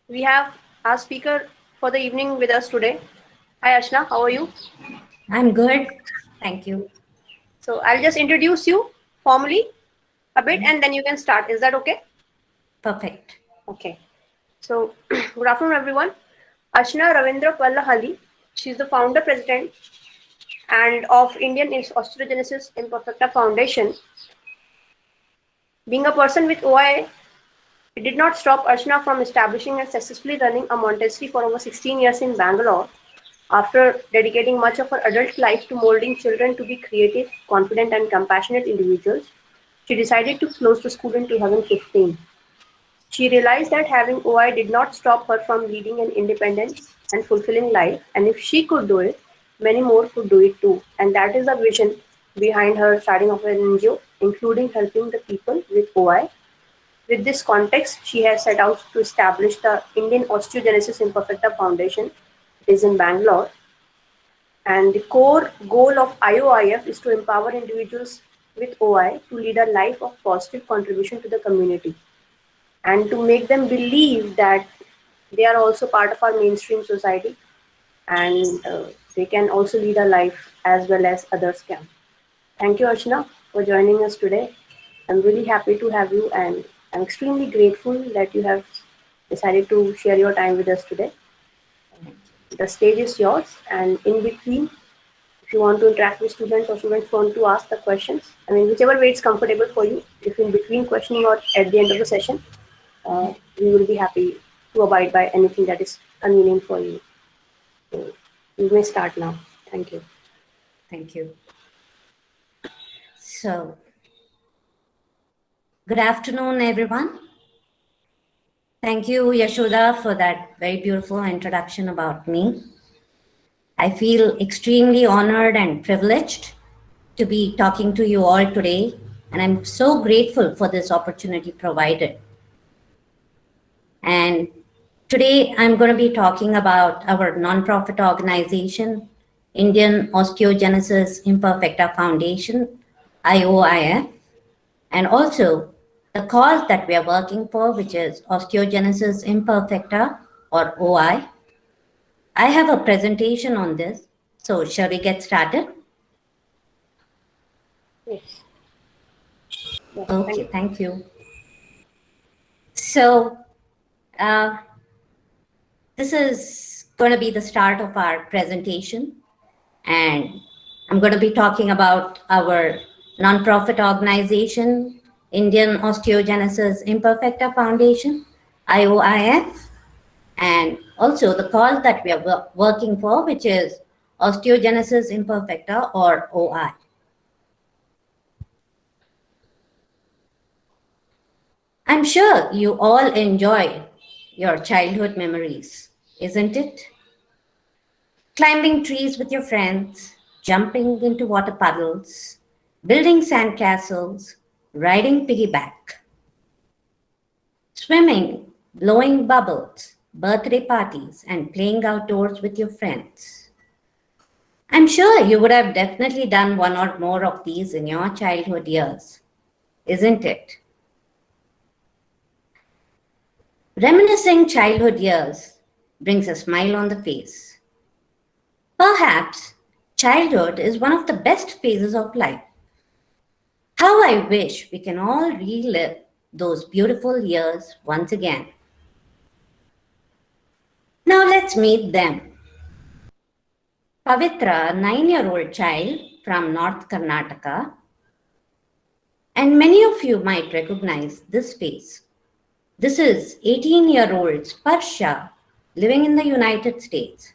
We have our speaker for the evening with us today. Hi Archana, how are you? I'm good. Thank you. So I'll just introduce you formally a bit and then you can start. Is that okay? Perfect. Okay. So good afternoon everyone. Archana Ravindra Pallahali. She's the founder, president and of Indian Osteogenesis Imperfecta Foundation. Being a person with OI, it did not stop Archana from establishing and successfully running a Montessori for over 16 years in Bangalore. After dedicating much of her adult life to molding children to be creative, confident, and compassionate individuals, she decided to close the school in 2015. She realized that having OI did not stop her from leading an independent and fulfilling life, and if she could do it, many more could do it too. And that is the vision behind her starting of an NGO, including helping the people with OI. With this context, she has set out to establish the Indian Osteogenesis Imperfecta Foundation. It is in Bangalore, and the core goal of IOIF is to empower individuals with OI to lead a life of positive contribution to the community and to make them believe that they are also part of our mainstream society and they can also lead a life as well as others can. Thank you, Archana, for joining us today. I'm really happy to have you and I'm extremely grateful that you have decided to share your time with us today. Thank The stage is yours, and in between, if you want to interact with students or students want to ask the questions, I mean, whichever way it's comfortable for you, if in between questioning or at the end of the session, we will be happy to abide by anything that is convenient for you. So you may start now. Thank you. Thank you. So, good afternoon, everyone. Thank you, Yashoda, for that very beautiful introduction about me. I feel extremely honored and privileged to be talking to you all today, and I'm so grateful for this opportunity provided. And today I'm going to be talking about our nonprofit organization, Indian Osteogenesis Imperfecta Foundation, IOIF, and also the cause that we are working for, which is Osteogenesis Imperfecta or OI. I have a presentation on this, so shall we get started? Yes. Yes. Thank Okay, you. thank you. So, uh, this is going to be the start of our presentation, and I'm going to be talking about our nonprofit organization, Indian Osteogenesis Imperfecta Foundation, IOIF, and also the cause that we are working for, which is Osteogenesis Imperfecta or OI. I'm sure you all enjoy your childhood memories, isn't it? Climbing trees with your friends, jumping into water puddles, building sandcastles, riding piggyback, swimming, blowing bubbles, birthday parties, and playing outdoors with your friends. I'm sure you would have definitely done one or more of these in your childhood years, isn't it? Reminiscing childhood years brings a smile on the face. Perhaps childhood is one of the best phases of life. How I wish we can all relive those beautiful years once again. Now let's meet them. Pavitra, a 9-year-old child from North Karnataka, and many of you might recognize this face. This is 18-year-old Sparsha living in the United States.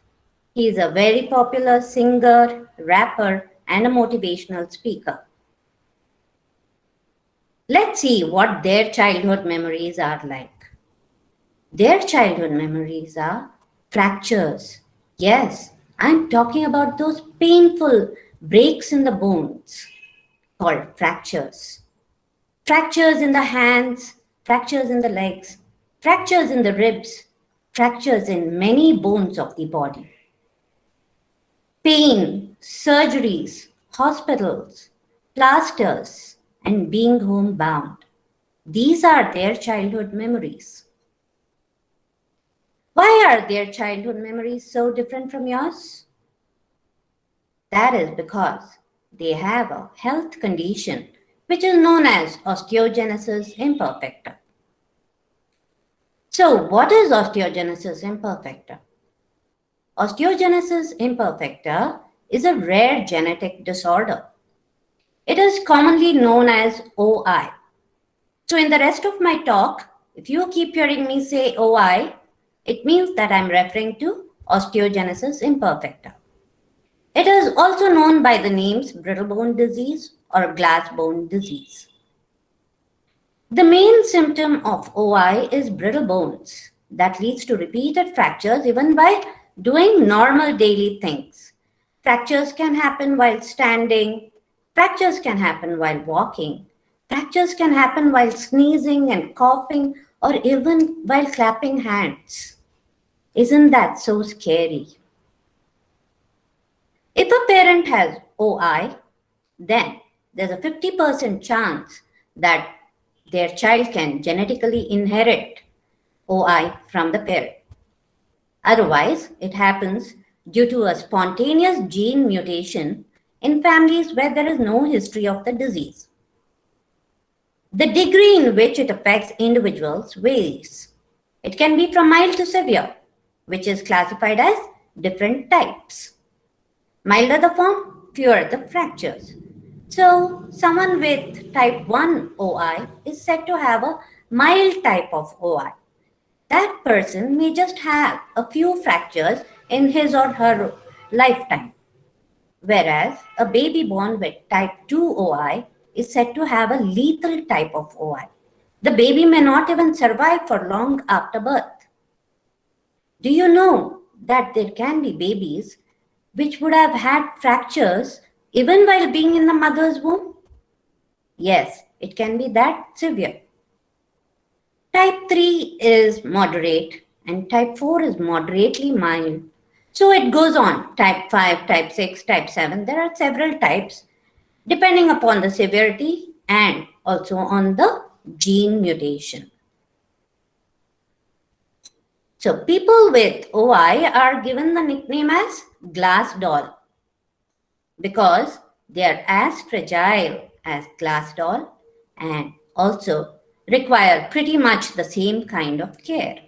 He is a very popular singer, rapper, and a motivational speaker. Let's see what their childhood memories are like. Their childhood memories are fractures. Yes, I'm talking about those painful breaks in the bones called fractures. Fractures in the hands, fractures in the legs, fractures in the ribs, fractures in many bones of the body. Pain, surgeries, hospitals, plasters, and being homebound. These are their childhood memories. Why are their childhood memories so different from yours? That is because they have a health condition which is known as osteogenesis imperfecta. So, what is osteogenesis imperfecta? Osteogenesis imperfecta is a rare genetic disorder. It is commonly known as OI. So, in the rest of my talk, if you keep hearing me say OI, it means that I'm referring to osteogenesis imperfecta. It is also known by the names brittle bone disease or glass bone disease. The main symptom of OI is brittle bones that leads to repeated fractures even while doing normal daily things. Fractures can happen while standing, fractures can happen while walking, fractures can happen while sneezing and coughing, or even while clapping hands. Isn't that so scary? If a parent has OI, then there's a 50% chance that their child can genetically inherit OI from the parent. Otherwise, it happens due to a spontaneous gene mutation in families where there is no history of the disease. The degree in which it affects individuals varies. It can be from mild to severe, which is classified as different types. Milder the form, fewer the fractures. So, someone with type 1 OI is said to have a mild type of OI. That person may just have a few fractures in his or her lifetime, whereas a baby born with type 2 OI is said to have a lethal type of OI. The baby may not even survive for long after birth. Do you know that there can be babies which would have had fractures even while being in the mother's womb? Yes, it can be that severe. Type 3 is moderate and type 4 is moderately mild. So it goes on. Type 5, type 6, type 7. There are several types depending upon the severity and also on the gene mutation. So people with OI are given the nickname as glass doll because they are as fragile as glass doll and also require pretty much the same kind of care.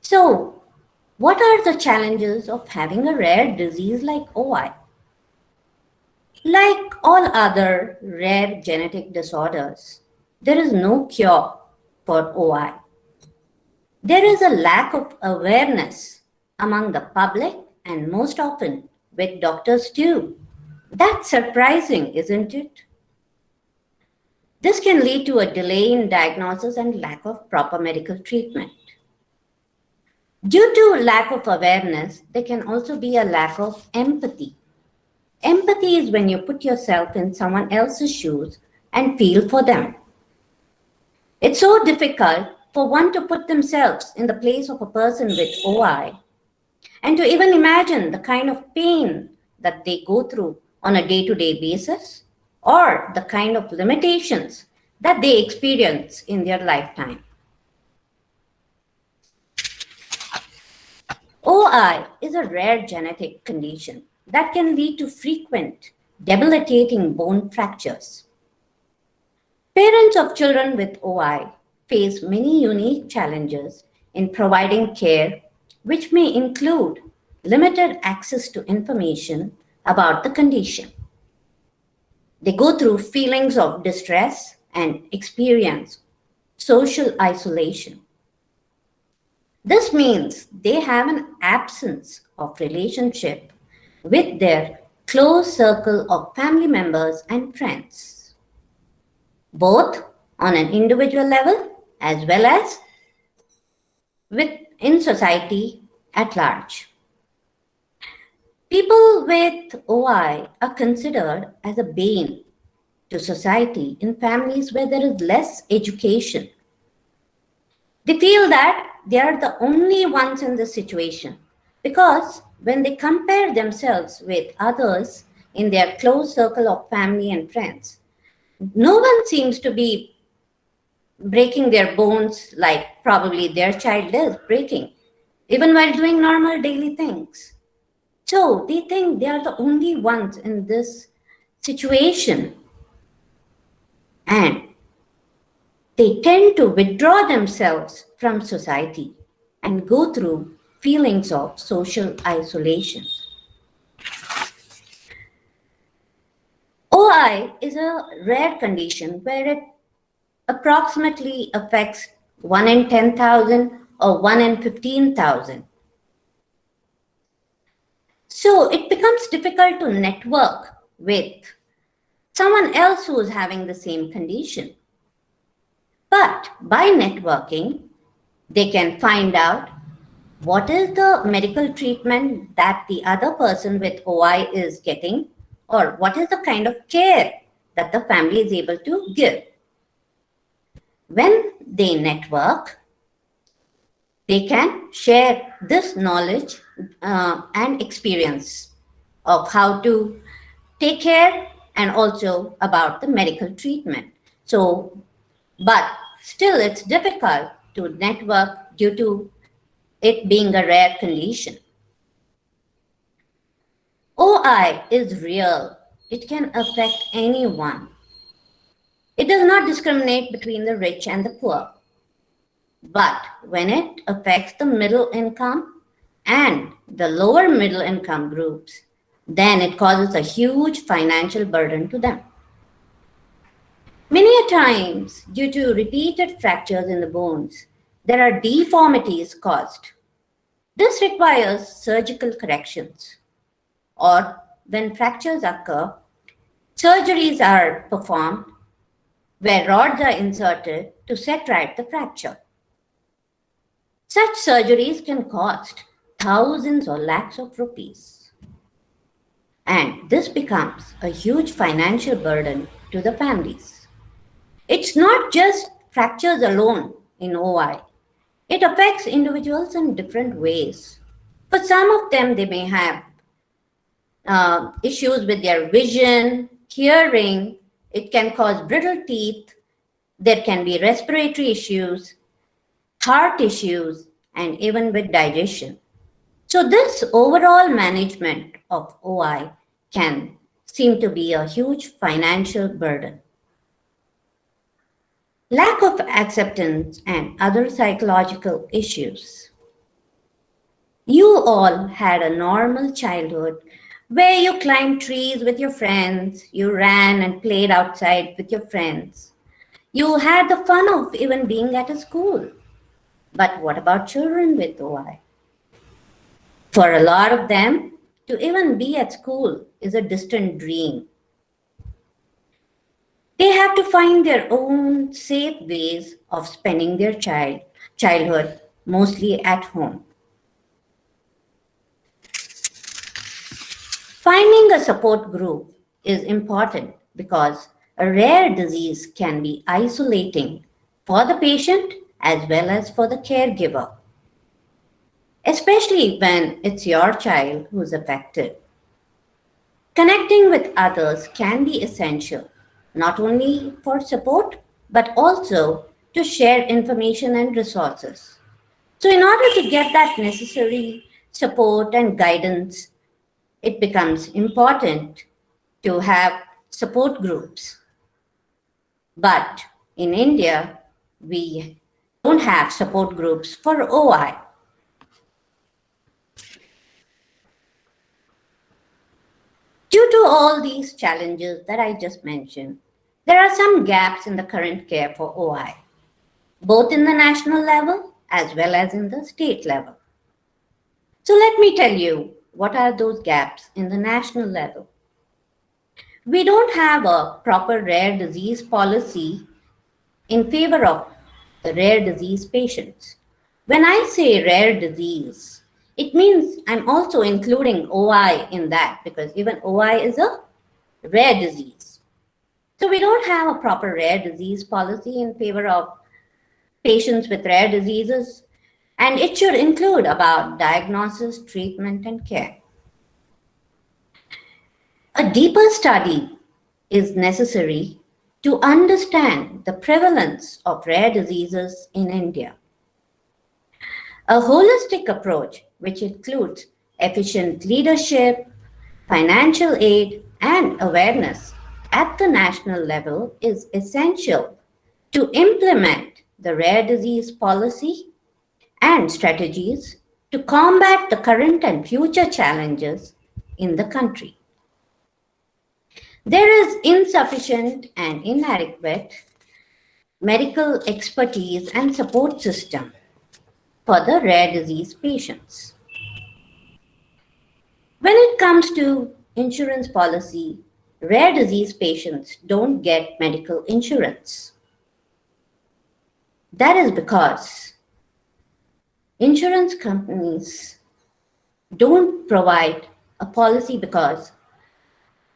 So, what are the challenges of having a rare disease like OI? Like all other rare genetic disorders, there is no cure for OI. There is a lack of awareness among the public and most often with doctors too. That's surprising, isn't it? This can lead to a delay in diagnosis and lack of proper medical treatment. Due to lack of awareness, there can also be a lack of empathy. Empathy is when you put yourself in someone else's shoes and feel for them. It's so difficult for one to put themselves in the place of a person with OI and to even imagine the kind of pain that they go through on a day-to-day basis or the kind of limitations that they experience in their lifetime. OI is a rare genetic condition that can lead to frequent debilitating bone fractures. Parents of children with OI face many unique challenges in providing care, which may include limited access to information about the condition. They go through feelings of distress and experience social isolation. This means they have an absence of relationship with their close circle of family members and friends, both on an individual level as well as in society at large. People with OI are considered as a bane to society in families where there is less education. They feel that they are the only ones in this situation because when they compare themselves with others in their close circle of family and friends, no one seems to be breaking their bones like probably their child is breaking, even while doing normal daily things. So they think they are the only ones in this situation, and they tend to withdraw themselves from society and go through feelings of social isolation. OI is a rare condition where it approximately affects 1 in 10,000 or 1 in 15,000. So it becomes difficult to network with someone else who is having the same condition. But by networking, they can find out what is the medical treatment that the other person with OI is getting, or what is the kind of care that the family is able to give. When they network, they can share this knowledge and experience of how to take care and also about the medical treatment. So, but still it's difficult to network due to it being a rare condition. OI is real. It can affect anyone. It does not discriminate between the rich and the poor. But when it affects the middle income and the lower middle income groups, then it causes a huge financial burden to them. Many a times, due to repeated fractures in the bones, there are deformities caused. This requires surgical corrections, or when fractures occur, surgeries are performed where rods are inserted to set right the fracture. Such surgeries can cost thousands or lakhs of rupees. And this becomes a huge financial burden to the families. It's not just fractures alone in OI. It affects individuals in different ways. For some of them, they may have issues with their vision, hearing. It can cause brittle teeth. There can be respiratory issues, heart issues, and even with digestion. So this overall management of OI can seem to be a huge financial burden. Lack of acceptance and other psychological issues. You all had a normal childhood where you climbed trees with your friends, you ran and played outside with your friends. You had the fun of even being at a school. But what about children with OI? For a lot of them, to even be at school is a distant dream. They have to find their own safe ways of spending their childhood, mostly at home. Finding a support group is important because a rare disease can be isolating for the patient as well as for the caregiver, especially when it's your child who's affected. Connecting with others can be essential, not only for support, but also to share information and resources. So, in order to get that necessary support and guidance, it becomes important to have support groups. But in India, we don't have support groups for OI. Due to all these challenges that I just mentioned, there are some gaps in the current care for OI, both in the national level as well as in the state level. So let me tell you what are those gaps in the national level. We don't have a proper rare disease policy in favor of the rare disease patients. When I say rare disease, it means I'm also including OI in that because even OI is a rare disease. So we don't have a proper rare disease policy in favor of patients with rare diseases, and it should include about diagnosis, treatment, and care. A deeper study is necessary to understand the prevalence of rare diseases in India. A holistic approach, which includes efficient leadership, financial aid, and awareness at the national level, is essential to implement the rare disease policy and strategies to combat the current and future challenges in the country. There is insufficient and inadequate medical expertise and support system for the rare disease patients. When it comes to insurance policy, rare disease patients don't get medical insurance. That is because insurance companies don't provide a policy because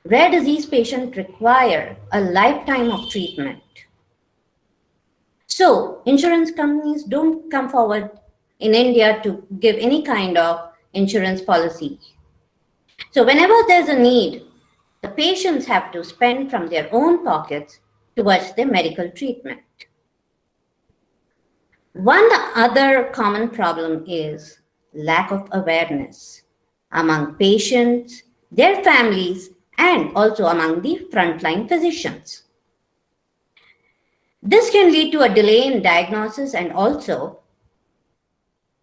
rare disease patients require a lifetime of treatment. So insurance companies don't come forward in India to give any kind of insurance policy. So whenever there's a need, the patients have to spend from their own pockets towards their medical treatment. One other common problem is lack of awareness among patients, their families, and also among the frontline physicians. This can lead to a delay in diagnosis and also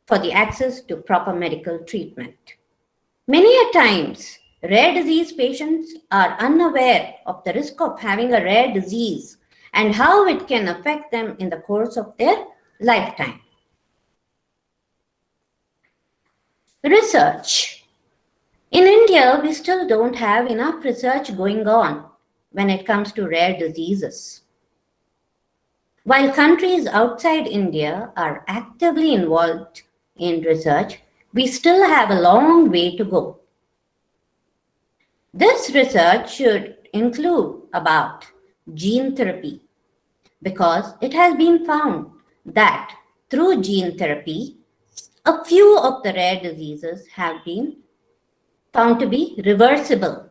for the access to proper medical treatment. Many a times, rare disease patients are unaware of the risk of having a rare disease and how it can affect them in the course of their lifetime. Research. In India, we still don't have enough research going on when it comes to rare diseases. While countries outside India are actively involved in research, we still have a long way to go. This research should include about gene therapy because it has been found that through gene therapy, a few of the rare diseases have been found to be reversible.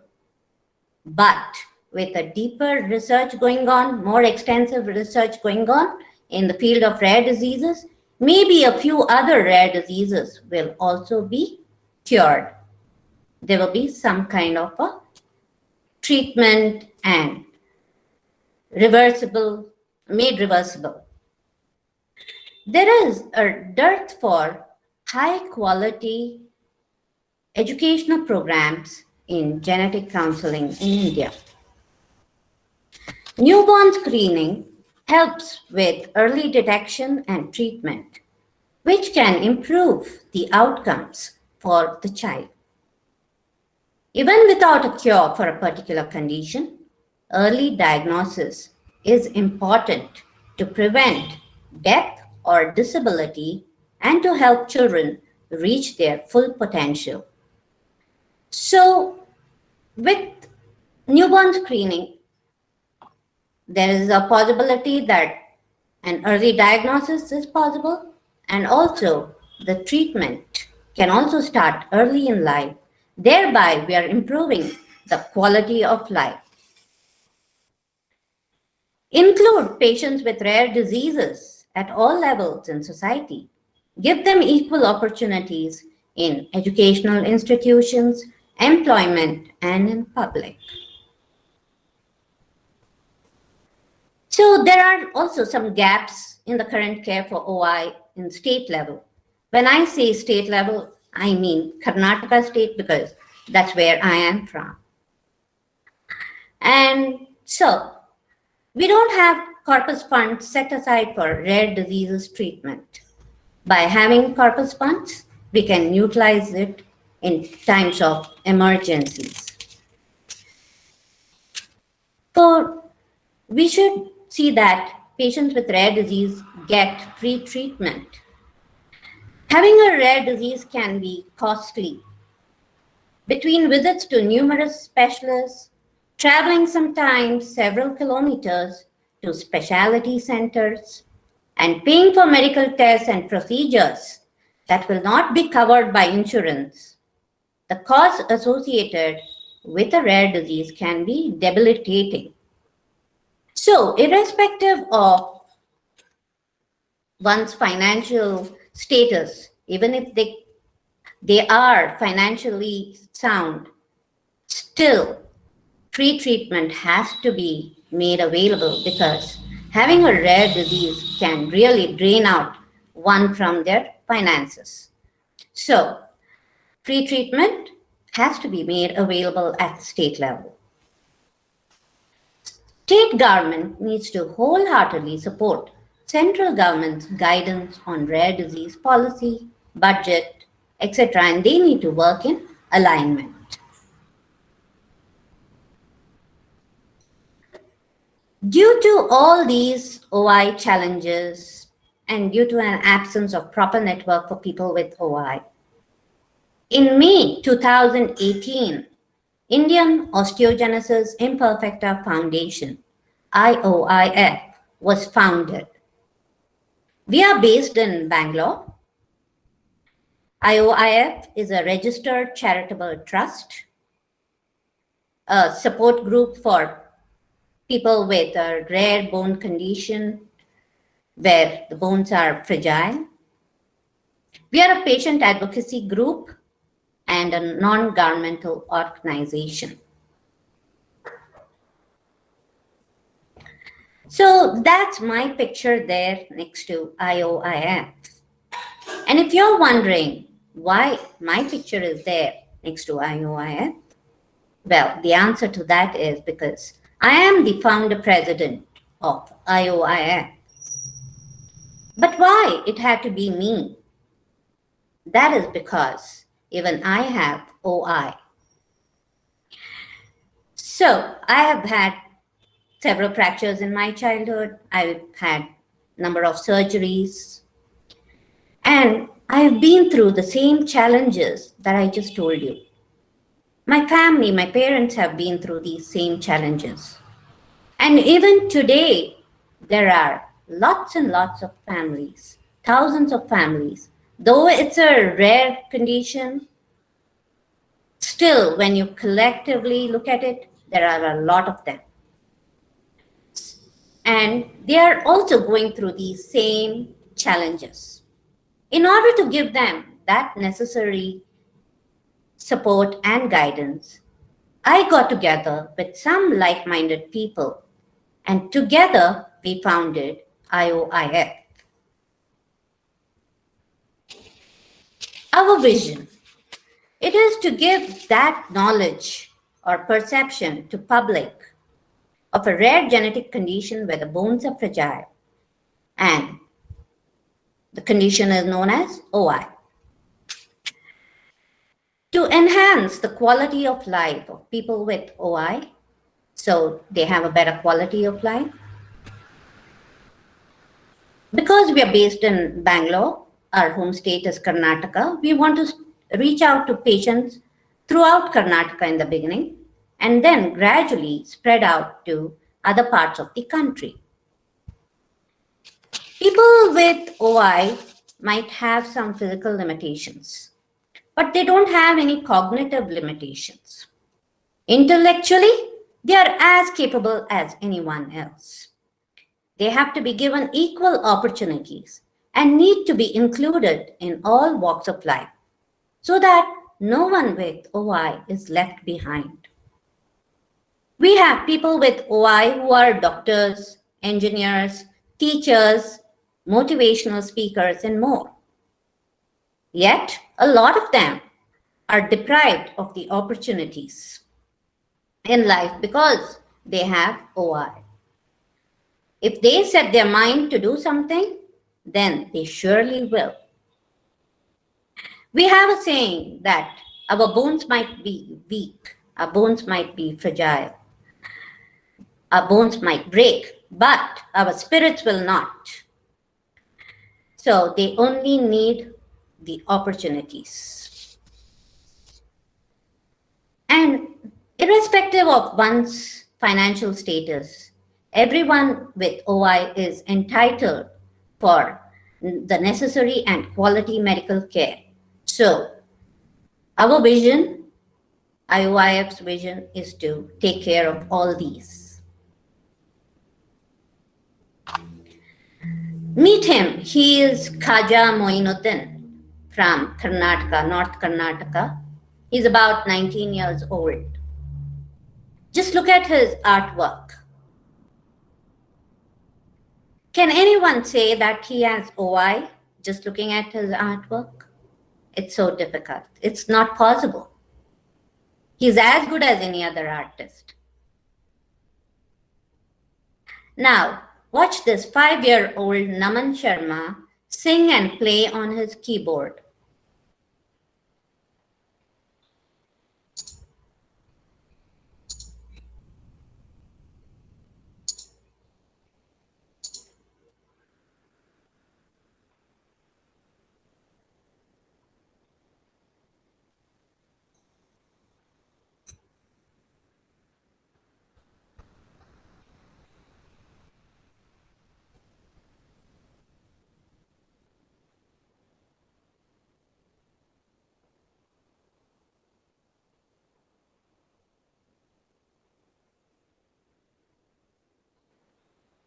But with a deeper research going on, more extensive research going on in the field of rare diseases, maybe a few other rare diseases will also be cured. There will be some kind of a treatment and made reversible. There is a dearth for high quality educational programs in genetic counseling in India. Newborn screening helps with early detection and treatment, which can improve the outcomes for the child. Even without a cure for a particular condition, early diagnosis is important to prevent death or disability and to help children reach their full potential. So, with newborn screening, there is a possibility that an early diagnosis is possible, and also the treatment can also start early in life. Thereby, we are improving the quality of life. Include patients with rare diseases at all levels in society. Give them equal opportunities in educational institutions, employment, and in public. So there are also some gaps in the current care for OI in state level. When I say state level, I mean Karnataka state because that's where I am from. And so we don't have corpus funds set aside for rare diseases treatment. By having corpus funds, we can utilize it in times of emergencies. So we should see that patients with rare disease get free treatment. Having a rare disease can be costly. Between visits to numerous specialists, traveling sometimes several kilometers to specialty centers, and paying for medical tests and procedures that will not be covered by insurance, the costs associated with a rare disease can be debilitating. So, irrespective of one's financial status, even if they are financially sound, still free treatment has to be made available because having a rare disease can really drain out one from their finances. So, free treatment has to be made available at the state level. State government needs to wholeheartedly support central government's guidance on rare disease policy, budget, etc., and they need to work in alignment. Due to all these OI challenges and due to an absence of proper network for people with OI, in May 2018, Indian Osteogenesis Imperfecta Foundation, IOIF, was founded. We are based in Bangalore. IOIF is a registered charitable trust, a support group for people with a rare bone condition where the bones are fragile. We are a patient advocacy group and a non-governmental organization. So that's my picture there next to IOIF. And if you're wondering why my picture is there next to IOIF, well, the answer to that is because I am the founder president of IOIF. But why it had to be me? That is because even I have OI. So I have had several fractures in my childhood. I've had a number of surgeries. And I've been through the same challenges that I just told you. My family, my parents have been through these same challenges. And even today, there are lots and lots of families, thousands of families. Though it's a rare condition, still, when you collectively look at it, there are a lot of them. And they are also going through these same challenges. In order to give them that necessary support and guidance, I got together with some like-minded people, and together we founded IOIF. Our vision, it is to give that knowledge or perception to public of a rare genetic condition where the bones are fragile, and the condition is known as OI. To enhance the quality of life of people with OI, so they have a better quality of life. Because we are based in Bangalore, our home state is Karnataka, we want to reach out to patients throughout Karnataka in the beginning and then gradually spread out to other parts of the country. People with OI might have some physical limitations, but they don't have any cognitive limitations. Intellectually, they are as capable as anyone else. They have to be given equal opportunities and need to be included in all walks of life so that no one with OI is left behind. We have people with OI who are doctors, engineers, teachers, motivational speakers, and more. Yet, a lot of them are deprived of the opportunities in life because they have OI. If they set their mind to do something, then they surely will. We have a saying that our bones might be weak, our bones might be fragile, our bones might break, but our spirits will not. So they only need the opportunities. And irrespective of one's financial status, everyone with OI is entitled for the necessary and quality medical care. So our vision, IOIF's vision, is to take care of all these. Meet him. He is Khaja Moinuddin from Karnataka, North Karnataka. He's about 19 years old. Just look at his artwork. Can anyone say that he has OI just looking at his artwork? It's so difficult. It's not possible. He's as good as any other artist. Now, watch this 5-year-old Naman Sharma sing and play on his keyboard.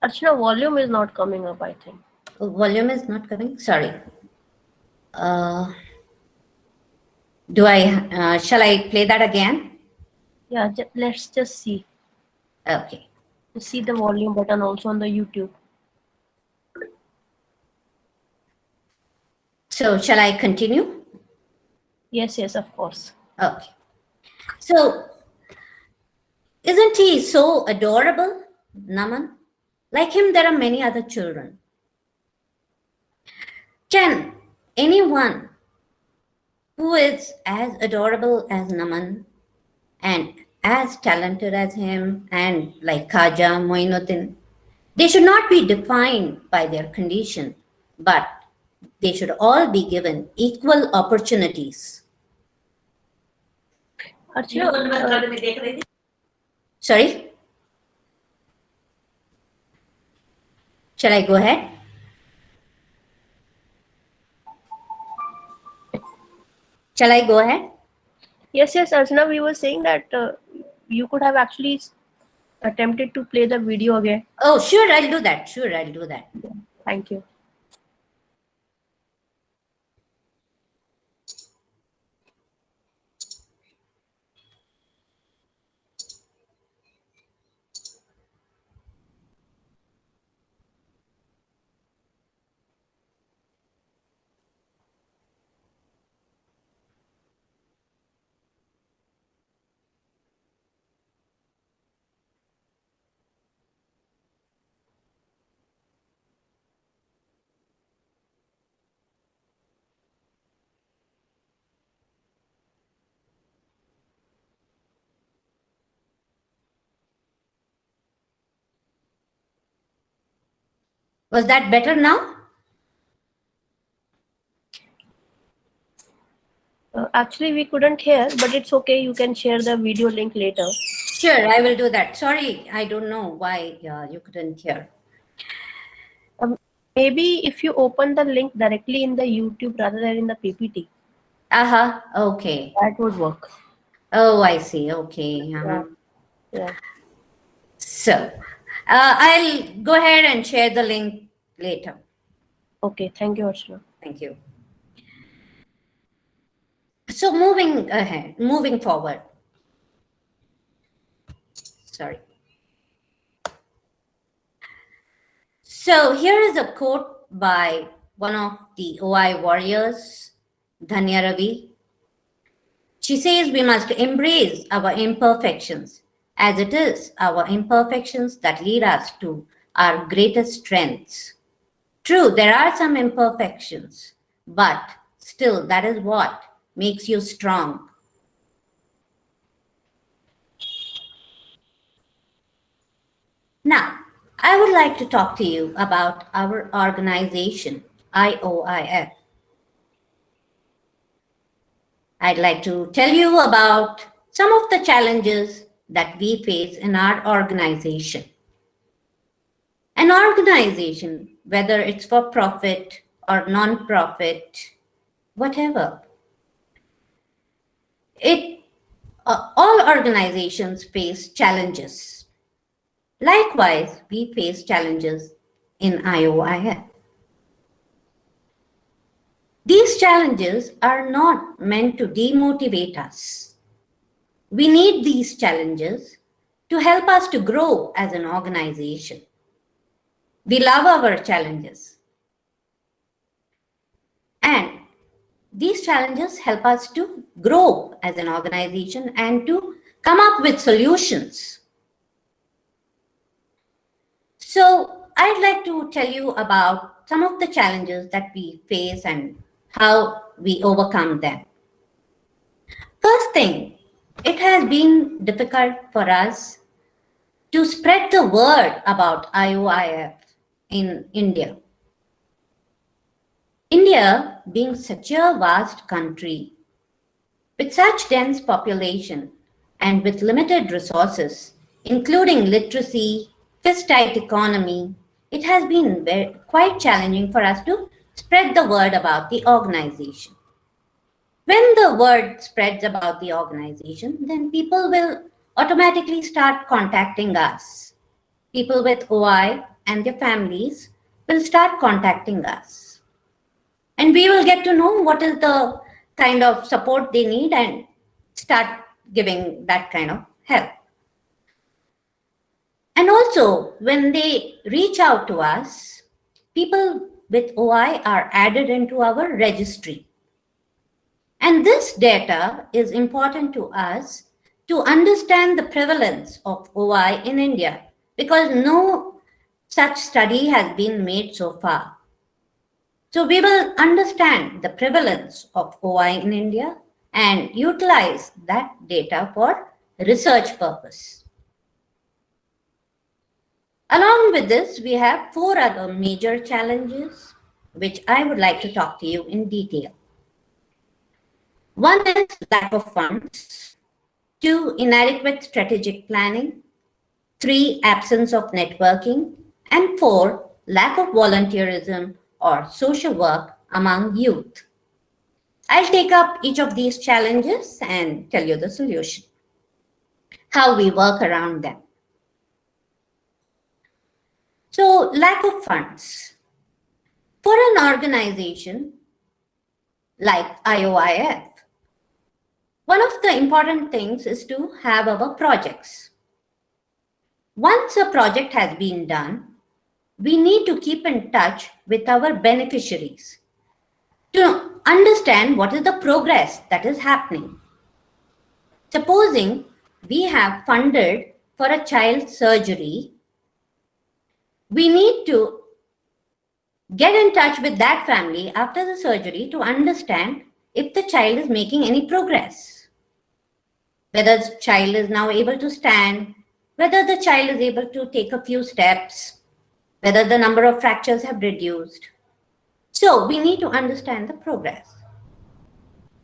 Archana, volume is not coming up, I think. Volume is not coming. Sorry. Shall I play that again? Yeah, let's just see. Okay. See the volume button also on the YouTube. So shall I continue? Yes, of course. Okay. So isn't he so adorable, Naman? Like him, there are many other children. Can anyone who is as adorable as Naman and as talented as him and like Khaja Moinuddin, they should not be defined by their condition, but they should all be given equal opportunities. Archana, Sorry? Shall I go ahead? Shall I go ahead? yes, Archana, we were saying that you could have actually attempted to play the video again. Oh, sure, I'll do that. Sure, I'll do that. Thank you. Was that better now? Actually, we couldn't hear, but it's okay. You can share the video link later. Sure, I will do that. Sorry, I don't know why you couldn't hear. Maybe if you open the link directly in the YouTube rather than in the PPT. Okay. That would work. Oh, I see. Okay. Yeah. So, I'll go ahead and share the link later. Okay. Thank you, Archana. Thank you. So, moving forward. Sorry. So, here is a quote by one of the OI warriors, Dhanya Ravi. She says we must embrace our imperfections, as it is our imperfections that lead us to our greatest strengths. True, there are some imperfections, but still, that is what makes you strong. Now, I would like to talk to you about our organization, IOIF. I'd like to tell you about some of the challenges that we face in our organization. An organization, whether it's for profit or non-profit, whatever, all organizations face challenges. Likewise, we face challenges in IOIF. These challenges are not meant to demotivate us. We need these challenges to help us to grow as an organization. We love our challenges. And these challenges help us to grow as an organization and to come up with solutions. So I'd like to tell you about some of the challenges that we face and how we overcome them. First thing, it has been difficult for us to spread the word about IOIF in India. India, being such a vast country with such dense population and with limited resources, including literacy, fist-tight economy, it has been quite challenging for us to spread the word about the organization. When the word spreads about the organization, then people will automatically start contacting us. People with OI and their families will start contacting us. And we will get to know what is the kind of support they need and start giving that kind of help. And also, when they reach out to us, people with OI are added into our registry. And this data is important to us to understand the prevalence of OI in India, because no such study has been made so far. So we will understand the prevalence of OI in India and utilize that data for research purpose. Along with this, we have 4 other major challenges, which I would like to talk to you in detail. One is lack of funds, 2, inadequate strategic planning, 3, absence of networking, and 4, lack of volunteerism or social work among youth. I'll take up each of these challenges and tell you the solution, how we work around them. So, lack of funds. For an organization like IOIF, one of the important things is to have our projects. Once a project has been done, we need to keep in touch with our beneficiaries to understand what is the progress that is happening. Supposing we have funded for a child surgery, we need to get in touch with that family after the surgery to understand if the child is making any progress. Whether the child is now able to stand, whether the child is able to take a few steps, whether the number of fractures have reduced. So we need to understand the progress.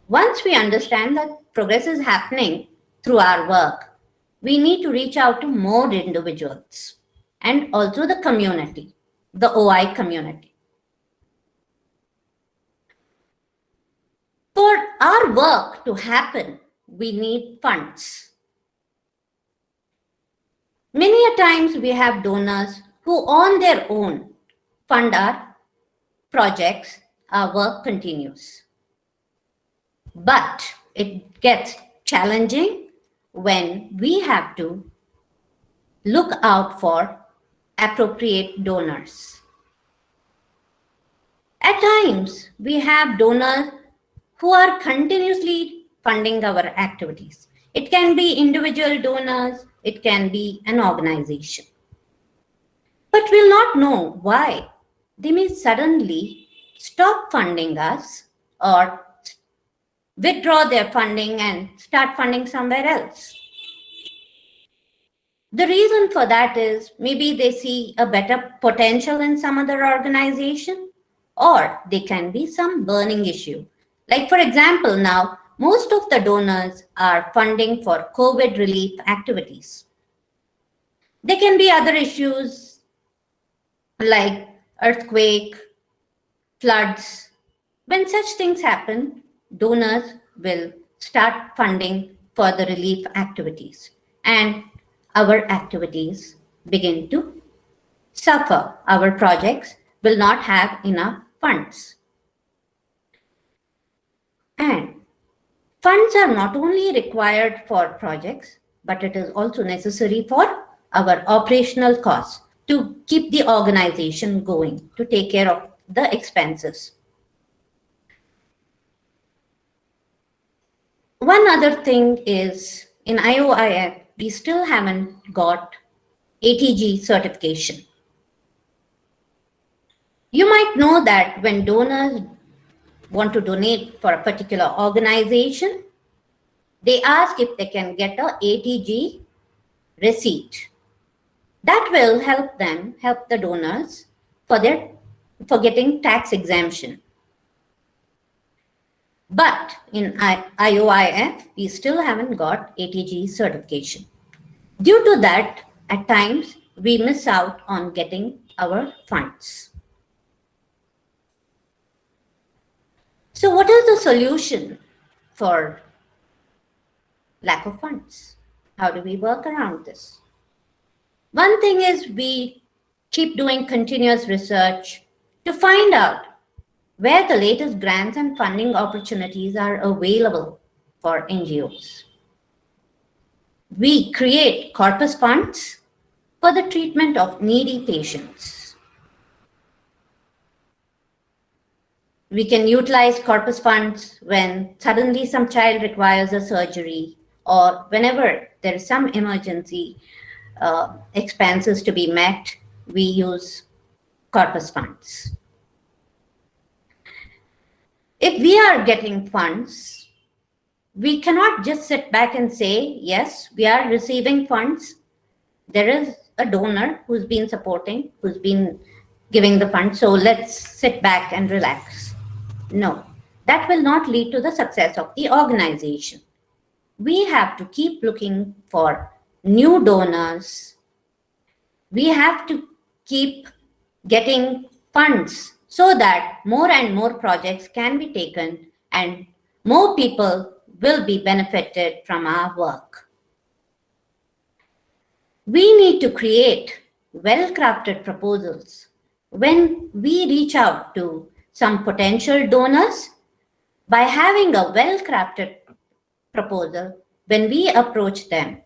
Once we understand that progress is happening through our work, we need to reach out to more individuals and also the community, the OI community. For our work to happen, we need funds. Many a times we have donors who on their own fund our projects, our work continues. But it gets challenging when we have to look out for appropriate donors. At times, we have donors who are continuously funding our activities. It can be individual donors, it can be an organization. But we'll not know why. They may suddenly stop funding us or withdraw their funding and start funding somewhere else. The reason for that is maybe they see a better potential in some other organization, or they can be some burning issue. Like for example, now most of the donors are funding for COVID relief activities. There can be other issues like earthquake, floods. When such things happen, donors will start funding for the relief activities, and our activities begin to suffer. Our projects will not have enough funds. And funds are not only required for projects, but it is also necessary for our operational costs to keep the organization going, to take care of the expenses. One other thing is in IOIF, we still haven't got ATG certification. You might know that when donors want to donate for a particular organization, they ask if they can get a ATG receipt. That will help them, help the donors for getting tax exemption. But in IOIF, we still haven't got ATG certification. Due to that, at times, we miss out on getting our funds. So what is the solution for lack of funds? How do we work around this? One thing is we keep doing continuous research to find out where the latest grants and funding opportunities are available for NGOs. We create corpus funds for the treatment of needy patients. We can utilize corpus funds when suddenly some child requires a surgery or whenever there is some emergency expenses to be met, we use corpus funds. If we are getting funds, we cannot just sit back and say, yes, we are receiving funds. There is a donor who's been supporting, who's been giving the funds, so let's sit back and relax. No, that will not lead to the success of the organization. We have to keep looking for new donors. We have to keep getting funds so that more and more projects can be taken and more people will be benefited from our work. We need to create well-crafted proposals. When we reach out to some potential donors, by having a well-crafted proposal, when we approach them,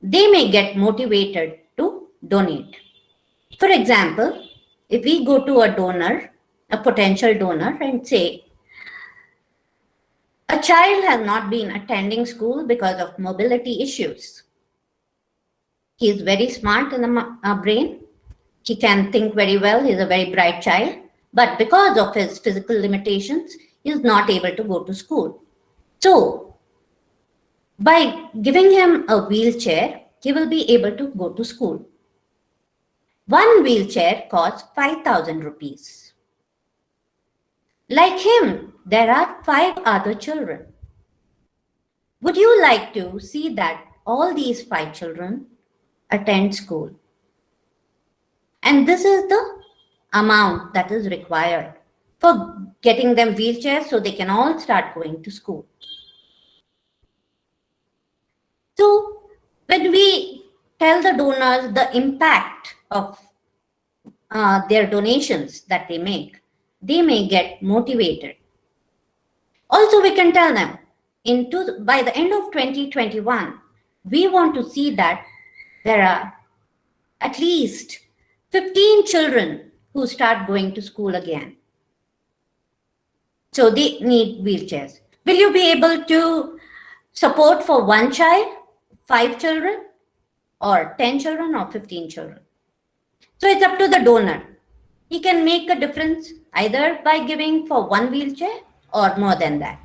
they may get motivated to donate. For example, if we go to a donor, a potential donor, and say, a child has not been attending school because of mobility issues. He is very smart in the brain. He can think very well. He is a very bright child. But because of his physical limitations, he is not able to go to school. So, by giving him a wheelchair, he will be able to go to school. One wheelchair costs 5,000 rupees. Like him, there are 5 other children. Would you like to see that all these 5 children attend school? And this is the amount that is required for getting them wheelchairs so they can all start going to school. So when we tell the donors the impact of their donations that they may get motivated. Also, we can tell them by the end of 2021, we want to see that there are at least 15 children who start going to school again. So they need wheelchairs. Will you be able to support for one child, 5 children, or 10 children, or 15 children? So it's up to the donor. He can make a difference either by giving for one wheelchair or more than that.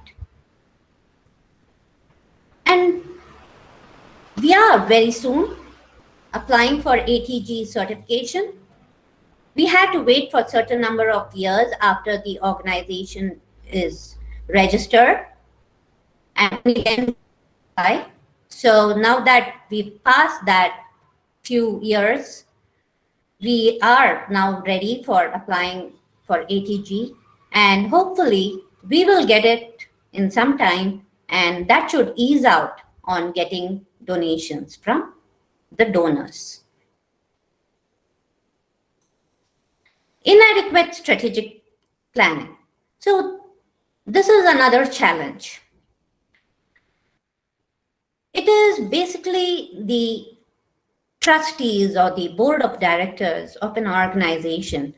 And we are very soon applying for ATG certification. We had to wait for a certain number of years after the organization is registered and we can apply. So now that we've passed that few years, we are now ready for applying for ATG, and hopefully we will get it in some time, and that should ease out on getting donations from the donors. Inadequate strategic planning. So This is another challenge. It is basically the trustees or the board of directors of an organization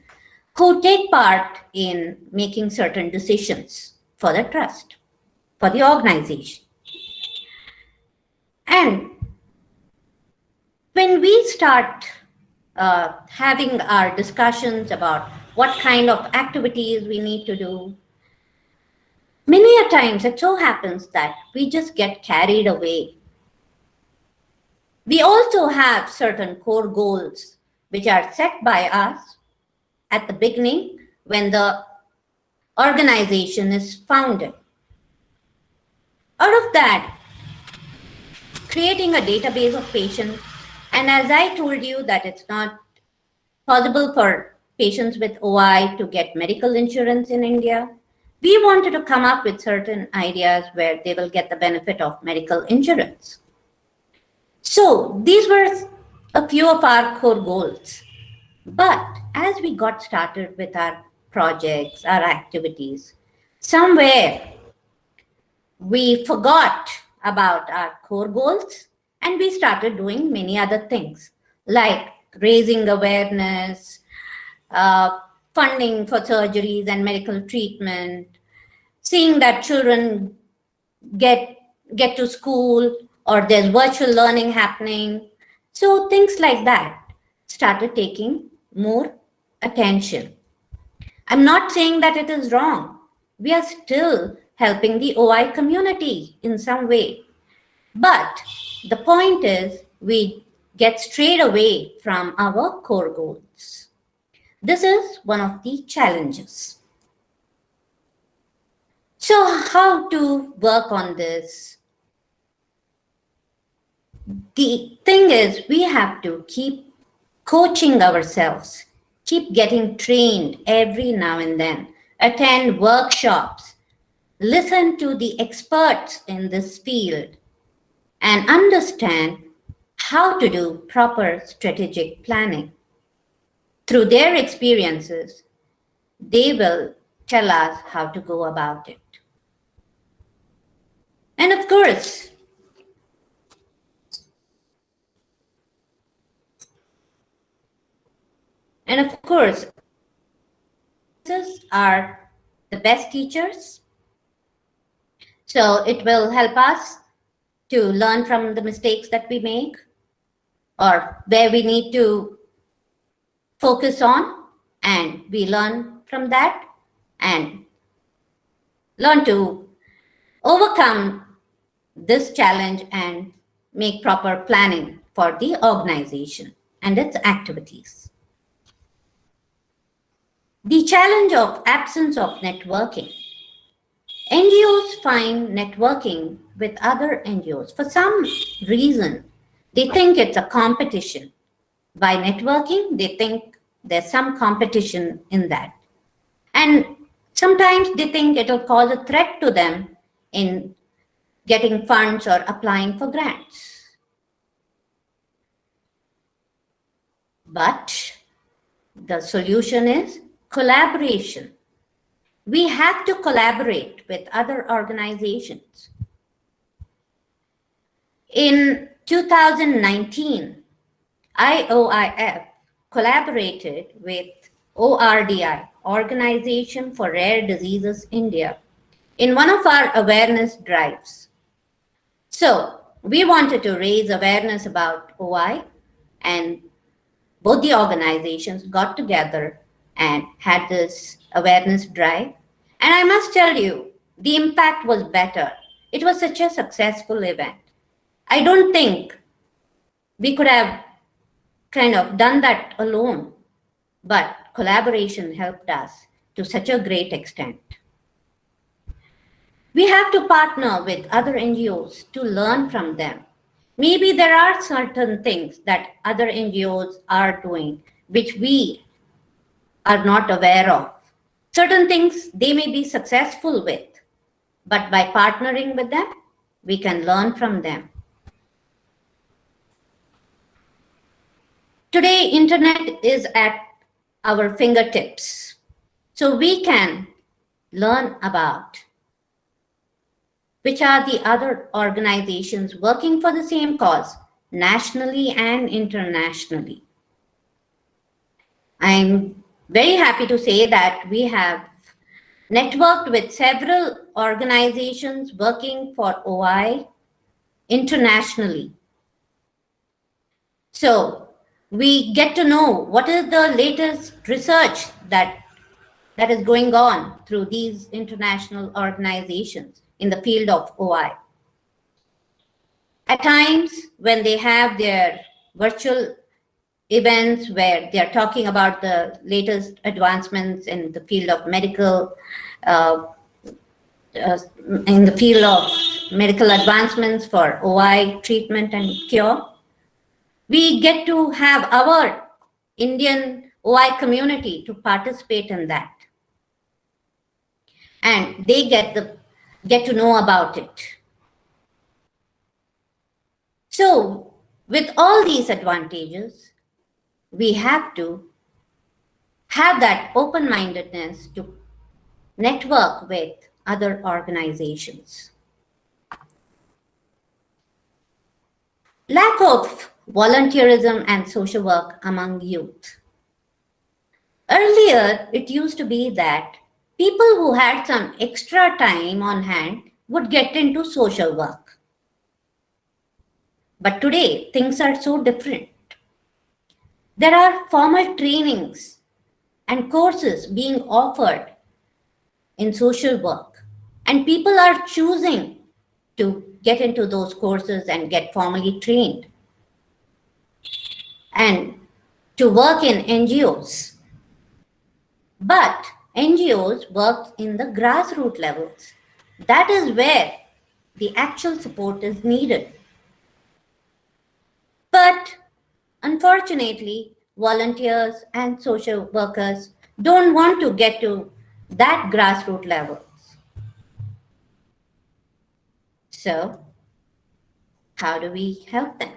who take part in making certain decisions for the trust, for the organization. And when we start having our discussions about what kind of activities we need to do, many a times it so happens that we just get carried away. We also have certain core goals which are set by us at the beginning when the organization is founded. Out of that, creating a database of patients, and as I told you that it's not possible for patients with OI to get medical insurance in India, we wanted to come up with certain ideas where they will get the benefit of medical insurance. So these were a few of our core goals. But as we got started with our projects, our activities, somewhere we forgot about our core goals and we started doing many other things like raising awareness, funding for surgeries and medical treatment, seeing that children get to school or there's virtual learning happening. So things like that started taking more attention. I'm not saying that it is wrong. We are still helping the OI community in some way. But the point is we get strayed away from our core goals. This is one of the challenges. So how to work on this? The thing is we have to keep coaching ourselves, keep getting trained every now and then, attend workshops, listen to the experts in this field, and understand how to do proper strategic planning. Through their experiences, they will tell us how to go about it. And of course, these are the best teachers. So it will help us to learn from the mistakes that we make or where we need to focus on, and we learn from that and learn to overcome this challenge and make proper planning for the organization and its activities. The challenge of absence of networking. NGOs find networking with other NGOs. For some reason, they think it's a competition. By networking, they think there's some competition in that. And sometimes they think it'll cause a threat to them in getting funds or applying for grants. But the solution is collaboration. We have to collaborate with other organizations. In 2019, IOIF collaborated with ORDI, Organization for Rare Diseases India, in one of our awareness drives. So we wanted to raise awareness about OI, and both the organizations got together and had this awareness drive. And I must tell you, the impact was better. It was such a successful event. I don't think we could have kind of done that alone, but collaboration helped us to such a great extent. We have to partner with other NGOs to learn from them. Maybe there are certain things that other NGOs are doing which we are not aware of. Certain things they may be successful with, but by partnering with them, we can learn from them. Today, internet is at our fingertips, so we can learn about which are the other organizations working for the same cause, nationally and internationally. I'm very happy to say that we have networked with several organizations working for OI internationally. So we get to know what is the latest research that is going on through these international organizations in the field of OI. At times, when they have their virtual events where they are talking about the latest advancements in the field of medical, uh, in the field of medical advancements for OI treatment and cure, we get to have our Indian OI community to participate in that. And they get to know about it. So with all these advantages, we have to have that open-mindedness to network with other organizations. Lack of volunteerism and social work among youth. Earlier, it used to be that people who had some extra time on hand would get into social work. But today, things are so different. There are formal trainings and courses being offered in social work, and people are choosing to get into those courses and get formally trained and to work in NGOs. But NGOs work in the grassroots levels. That is where the actual support is needed. But unfortunately, volunteers and social workers don't want to get to that grassroots levels. So, how do we help them?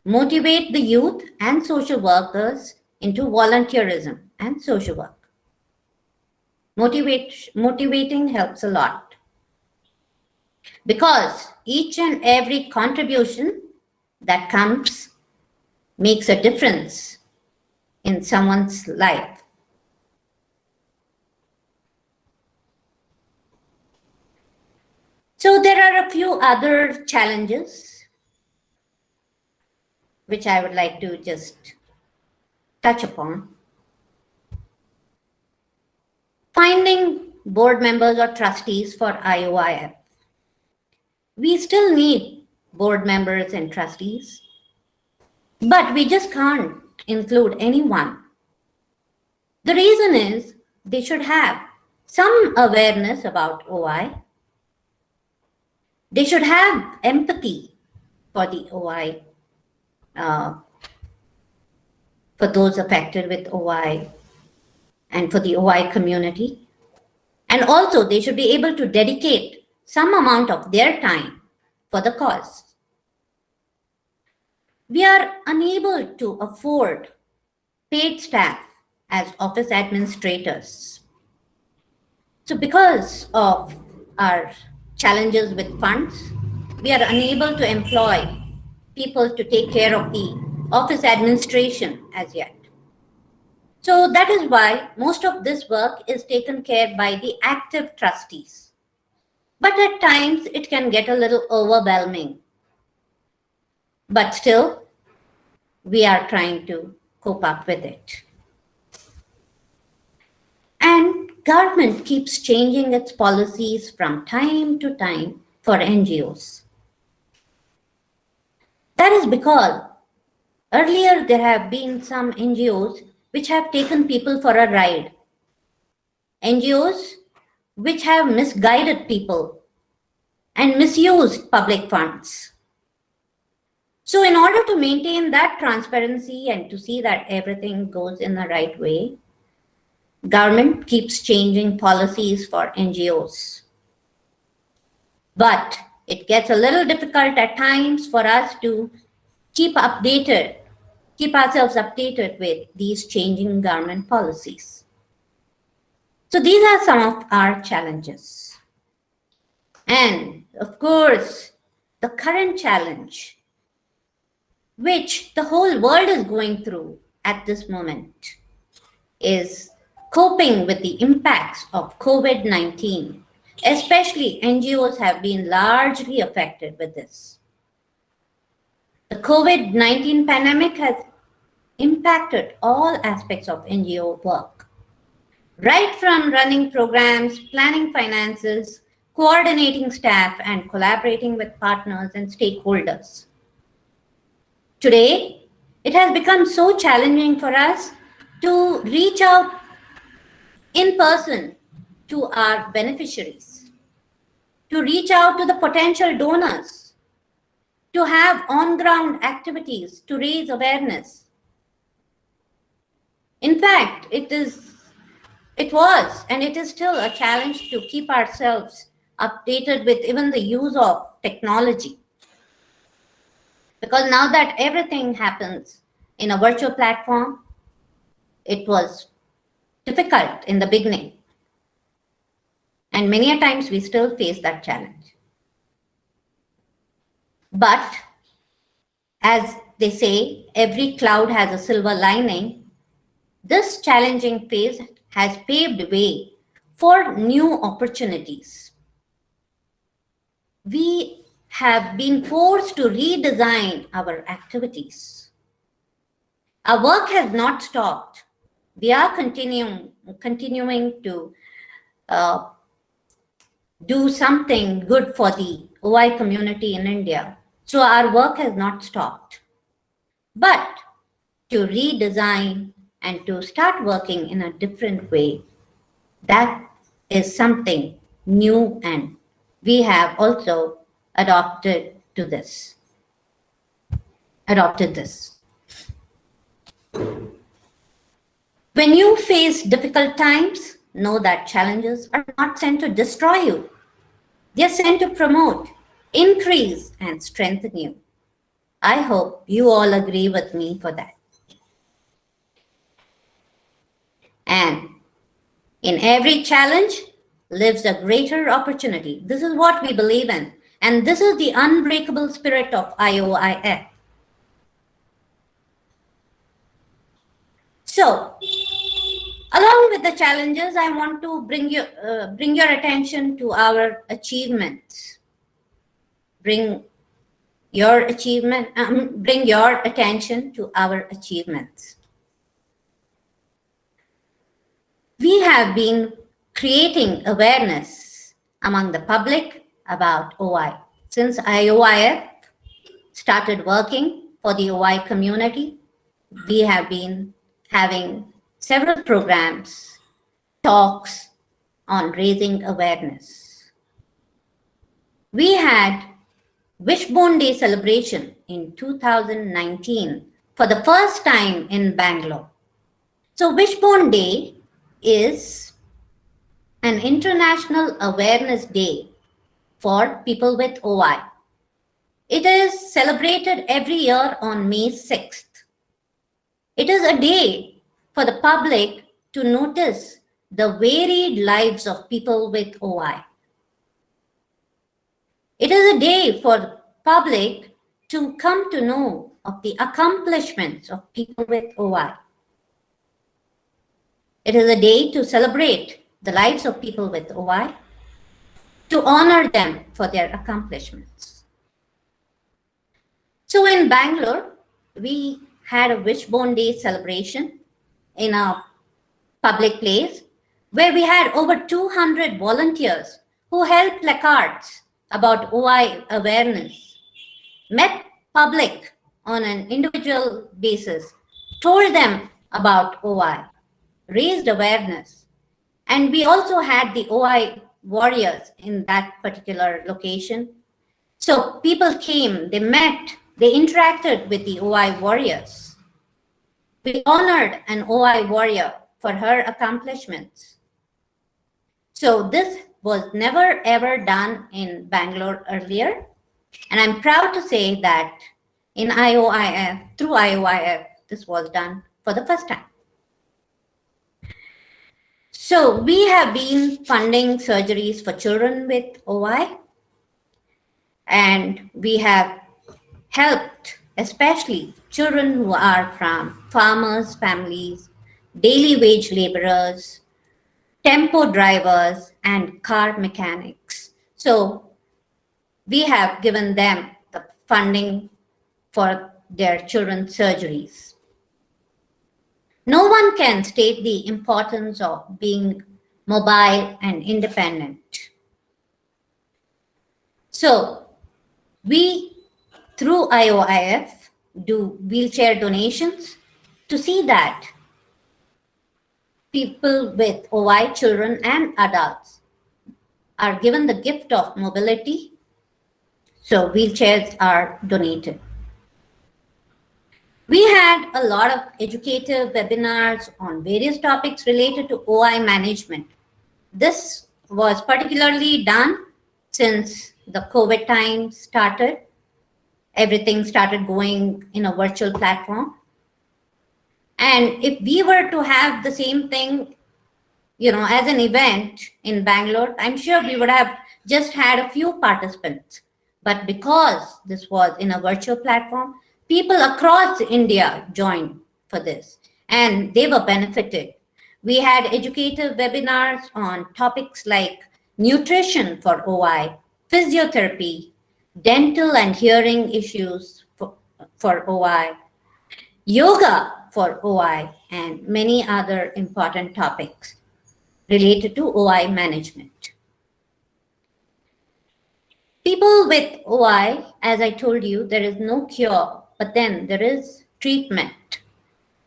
Motivate the youth and social workers into volunteerism and social work. Motivating helps a lot because each and every contribution that comes makes a difference in someone's life. So there are a few other challenges which I would like to just touch upon. Finding board members or trustees for IOIF. We still need board members and trustees, but we just can't include anyone. The reason is they should have some awareness about OI. They should have empathy for the OI, for those affected with OI and for the OI community. And also they should be able to dedicate some amount of their time for the cause. We are unable to afford paid staff as office administrators. So because of our challenges with funds, we are unable to employ people to take care of the office administration as yet. So that is why most of this work is taken care by the active trustees. But at times it can get a little overwhelming. But still, we are trying to cope up with it. And government keeps changing its policies from time to time for NGOs. That is because earlier there have been some NGOs which have taken people for a ride. NGOs which have misguided people and misused public funds. So in order to maintain that transparency and to see that everything goes in the right way, government keeps changing policies for NGOs. But it gets a little difficult at times for us to keep ourselves updated with these changing government policies. So these are some of our challenges. And of course, the current challenge, which the whole world is going through at this moment, is coping with the impacts of COVID-19. Especially NGOs have been largely affected with this. The COVID-19 pandemic has impacted all aspects of NGO work, right from running programs, planning finances, coordinating staff, and collaborating with partners and stakeholders. Today, it has become so challenging for us to reach out in person to our beneficiaries, to reach out to the potential donors, to have on-ground activities to raise awareness. In fact, it was, and it is still a challenge to keep ourselves updated with even the use of technology. Because now that everything happens in a virtual platform, it was difficult in the beginning. And many a times we still face that challenge. But as they say, every cloud has a silver lining. This challenging phase has paved way for new opportunities. We have been forced to redesign our activities. Our work has not stopped. We are continuing to do something good for the OI community in India. So our work has not stopped. But to redesign and to start working in a different way, that is something new, and we have also adopted this. When you face difficult times, know that challenges are not sent to destroy you. They are sent to promote, increase, and strengthen you. I hope you all agree with me for that. And in every challenge lives a greater opportunity. This is what we believe in. And this is the unbreakable spirit of IOIF. So, along with the challenges, I want to bring your attention to our achievements. Bring your attention to our achievements. We have been creating awareness among the public about OI. Since IOIF started working for the OI community, we have been having several programs, talks on raising awareness. We had Wishbone Day celebration in 2019 for the first time in Bangalore. So Wishbone Day is an international awareness day for people with OI. It is celebrated every year on May 6th. It is a day for the public to notice the varied lives of people with OI. It is a day for public to come to know of the accomplishments of people with OI. It is a day to celebrate the lives of people with OI, to honor them for their accomplishments. So in Bangalore, we had a Wishbone Day celebration in a public place where we had over 200 volunteers who held placards about OI awareness, met public on an individual basis, told them about OI, raised awareness. And we also had the OI warriors in that particular location. So people came, they met, they interacted with the OI warriors. We honored an OI warrior for her accomplishments. So this was never ever done in Bangalore earlier. And I'm proud to say that in IOIF, through IOIF, this was done for the first time. So we have been funding surgeries for children with OI. And we have helped especially children who are from farmers' families, daily wage laborers, tempo drivers, and car mechanics. So we have given them the funding for their children's surgeries. No one can state the importance of being mobile and independent. So we, through IOIF, do wheelchair donations to see that people with OI, children and adults, are given the gift of mobility. So wheelchairs are donated. We had a lot of educative webinars on various topics related to OI management. This was particularly done since the COVID time started. Everything started going in a virtual platform. And if we were to have the same thing, as an event in Bangalore, I'm sure we would have just had a few participants. But because this was in a virtual platform, people across India joined for this and they were benefited. We had educative webinars on topics like nutrition for OI, physiotherapy, dental and hearing issues for OI, yoga for OI, and many other important topics related to OI management. People with OI, as I told you, there is no cure, but then there is treatment.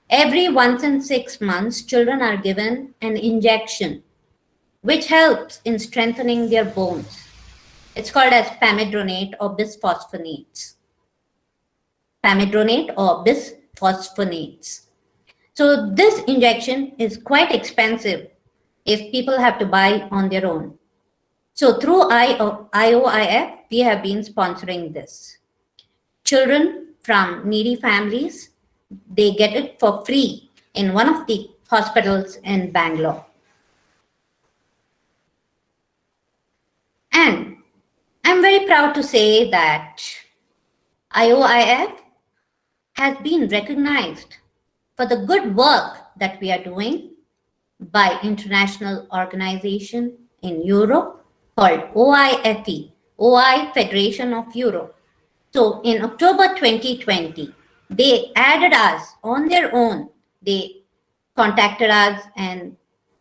Every once in 6 months, children are given an injection, which helps in strengthening their bones. It's called as pamidronate or bisphosphonates. Pamidronate or bisphosphonates. So this injection is quite expensive if people have to buy on their own. So through IOIF, we have been sponsoring this. Children from needy families, they get it for free in one of the hospitals in Bangalore. And I'm very proud to say that IOIF has been recognized for the good work that we are doing by international organization in Europe called OIFE, OI Federation of Europe. So in October 2020, they added us on their own. They contacted us and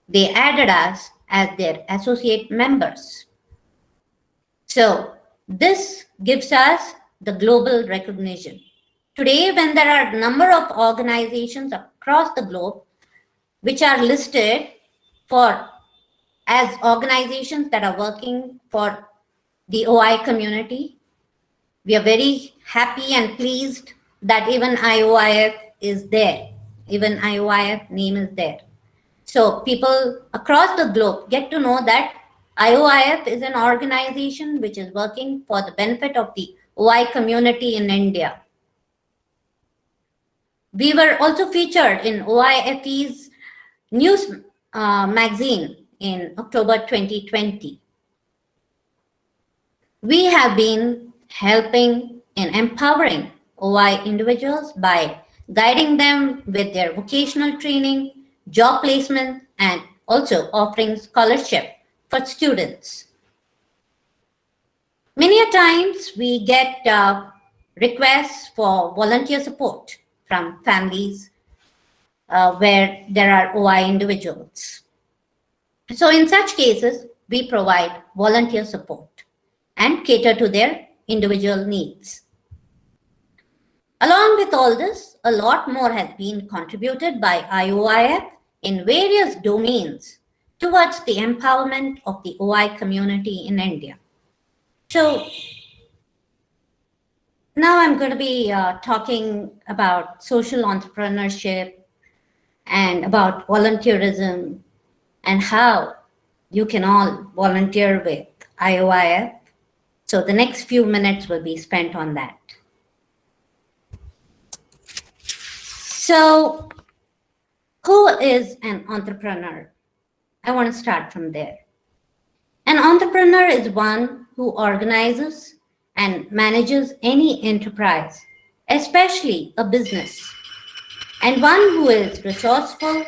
they added us as their associate members. So this gives us the global recognition. Today, when there are a number of organizations across the globe which are listed as organizations that are working for the OI community, we are very happy and pleased that even IOIF is there. Even IOIF name is there. So people across the globe get to know that IOIF is an organization which is working for the benefit of the OI community in India. We were also featured in OIFE's news magazine in October 2020. We have been helping in empowering OI individuals by guiding them with their vocational training, job placement, and also offering scholarship for students. Many a times we get requests for volunteer support from families where there are OI individuals. So in such cases, we provide volunteer support and cater to their individual needs. Along with all this, a lot more has been contributed by IOIF in various domains towards the empowerment of the OI community in India. So now I'm going to be talking about social entrepreneurship and about volunteerism and how you can all volunteer with IOIF. So the next few minutes will be spent on that. So who is an entrepreneur? I want to start from there. An entrepreneur is one who organizes and manages any enterprise, especially a business, and one who is resourceful,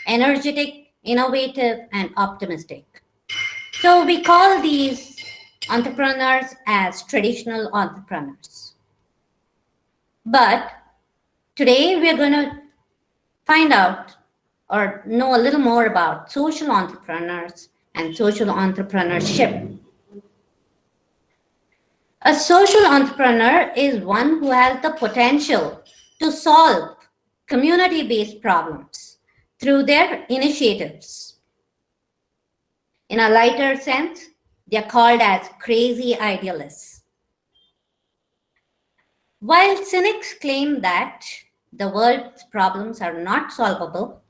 energetic, innovative, and optimistic. So we call these entrepreneurs as traditional entrepreneurs. But today we're going to find out or know a little more about social entrepreneurs and social entrepreneurship. A social entrepreneur is one who has the potential to solve community-based problems through their initiatives. In a lighter sense, they are called as crazy idealists. While cynics claim that the world's problems are not solvable,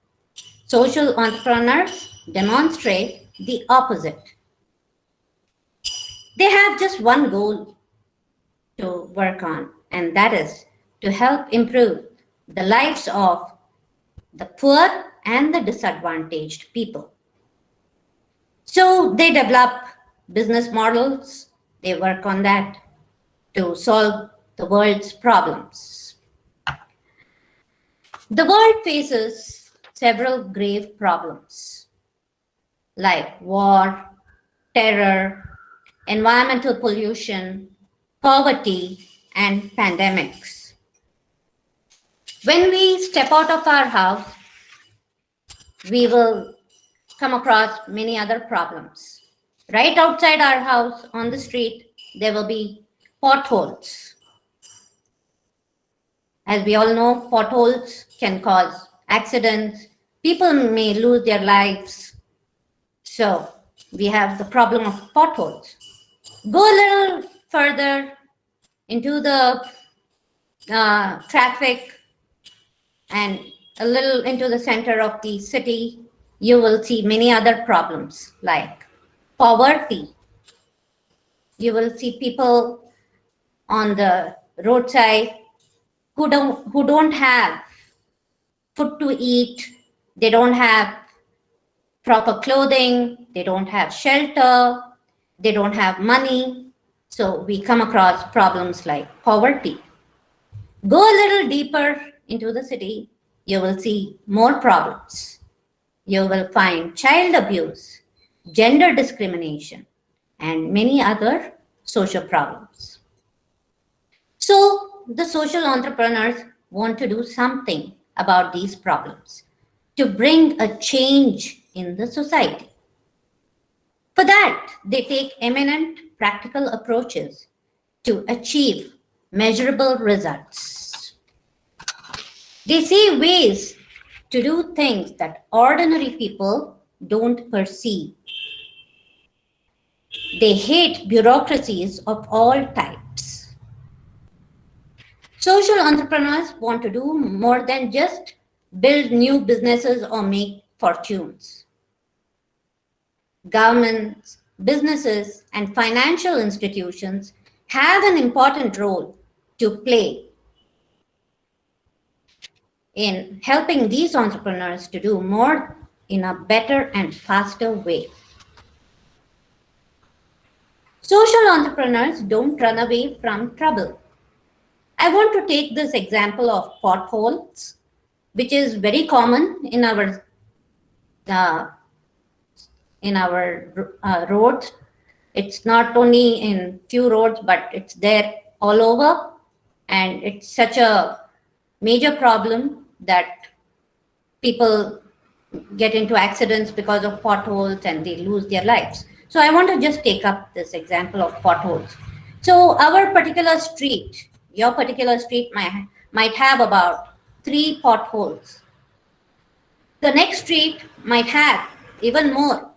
social entrepreneurs demonstrate the opposite. They have just one goal to work on, and that is to help improve the lives of the poor and the disadvantaged people. So they develop business models, they work on that to solve the world's problems. The world faces several grave problems like war, terror, environmental pollution, poverty, and pandemics. When we step out of our house, we will come across many other problems. Right outside our house on the street, there will be potholes. As we all know, potholes can cause accidents. People may lose their lives. So we have the problem of potholes. Go a little further into the traffic and a little into the center of the city, you will see many other problems like poverty. You will see people on the roadside who don't have food to eat, they don't have proper clothing, they don't have shelter, they don't have money. So we come across problems like poverty. Go a little deeper into the city, you will see more problems. You will find child abuse, gender discrimination, and many other social problems. So the social entrepreneurs want to do something about these problems to bring a change in the society. For that, they take eminent practical approaches to achieve measurable results. They see ways to do things that ordinary people don't perceive. They hate bureaucracies of all types. Social entrepreneurs want to do more than just build new businesses or make fortunes. Governments, businesses, and financial institutions have an important role to play in helping these entrepreneurs to do more in a better and faster way. Social entrepreneurs don't run away from trouble. I want to take this example of potholes, which is very common in our roads. It's not only in few roads, but it's there all over. And it's such a major problem that people get into accidents because of potholes and they lose their lives. So I want to just take up this example of potholes. So our particular street, your particular street might have about 3 potholes. The next street might have even more.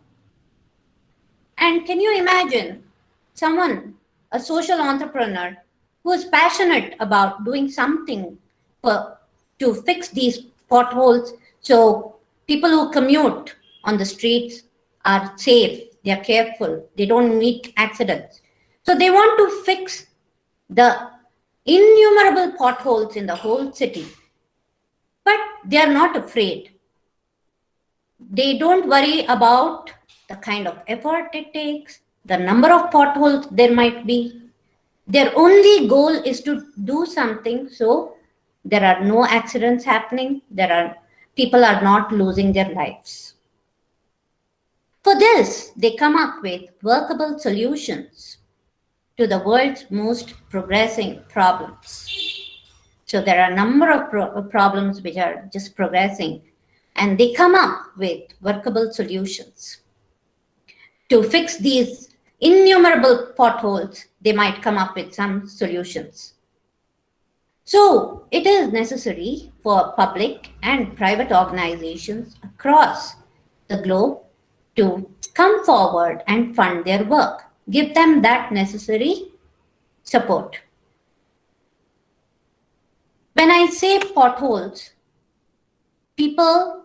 And can you imagine someone, a social entrepreneur, who is passionate about doing something to fix these potholes so people who commute on the streets are safe, they are careful, they don't meet accidents. So they want to fix the innumerable potholes in the whole city. But they are not afraid. They don't worry about the kind of effort it takes, the number of potholes there might be. Their only goal is to do something so there are no accidents happening, people are not losing their lives. For this, they come up with workable solutions to the world's most progressing problems. So there are a number of problems which are just progressing, and they come up with workable solutions. To fix these innumerable potholes, they might come up with some solutions. So it is necessary for public and private organizations across the globe to come forward and fund their work, give them that necessary support. When I say potholes, people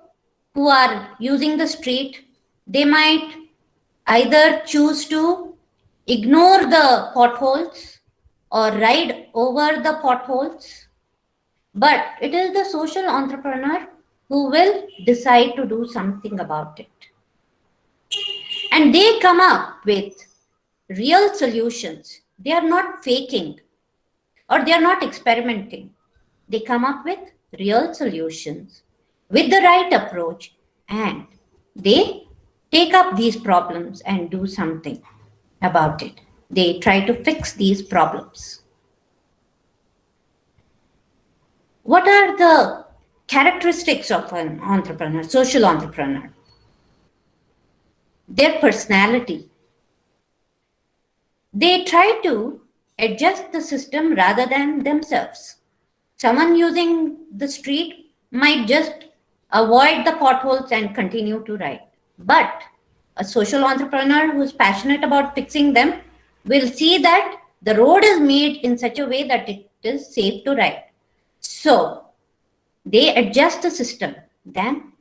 who are using the street, they might either choose to ignore the potholes or ride over the potholes, but it is the social entrepreneur who will decide to do something about it. And they come up with real solutions. They are not faking or they are not experimenting. They come up with real solutions with the right approach, and they take up these problems and do something about it. They try to fix these problems. What are the characteristics of an entrepreneur, social entrepreneur? Their personality. They try to adjust the system rather than themselves. Someone using the street might just avoid the potholes and continue to ride. But a social entrepreneur who is passionate about fixing them will see that the road is made in such a way that it is safe to ride. So they adjust the system, then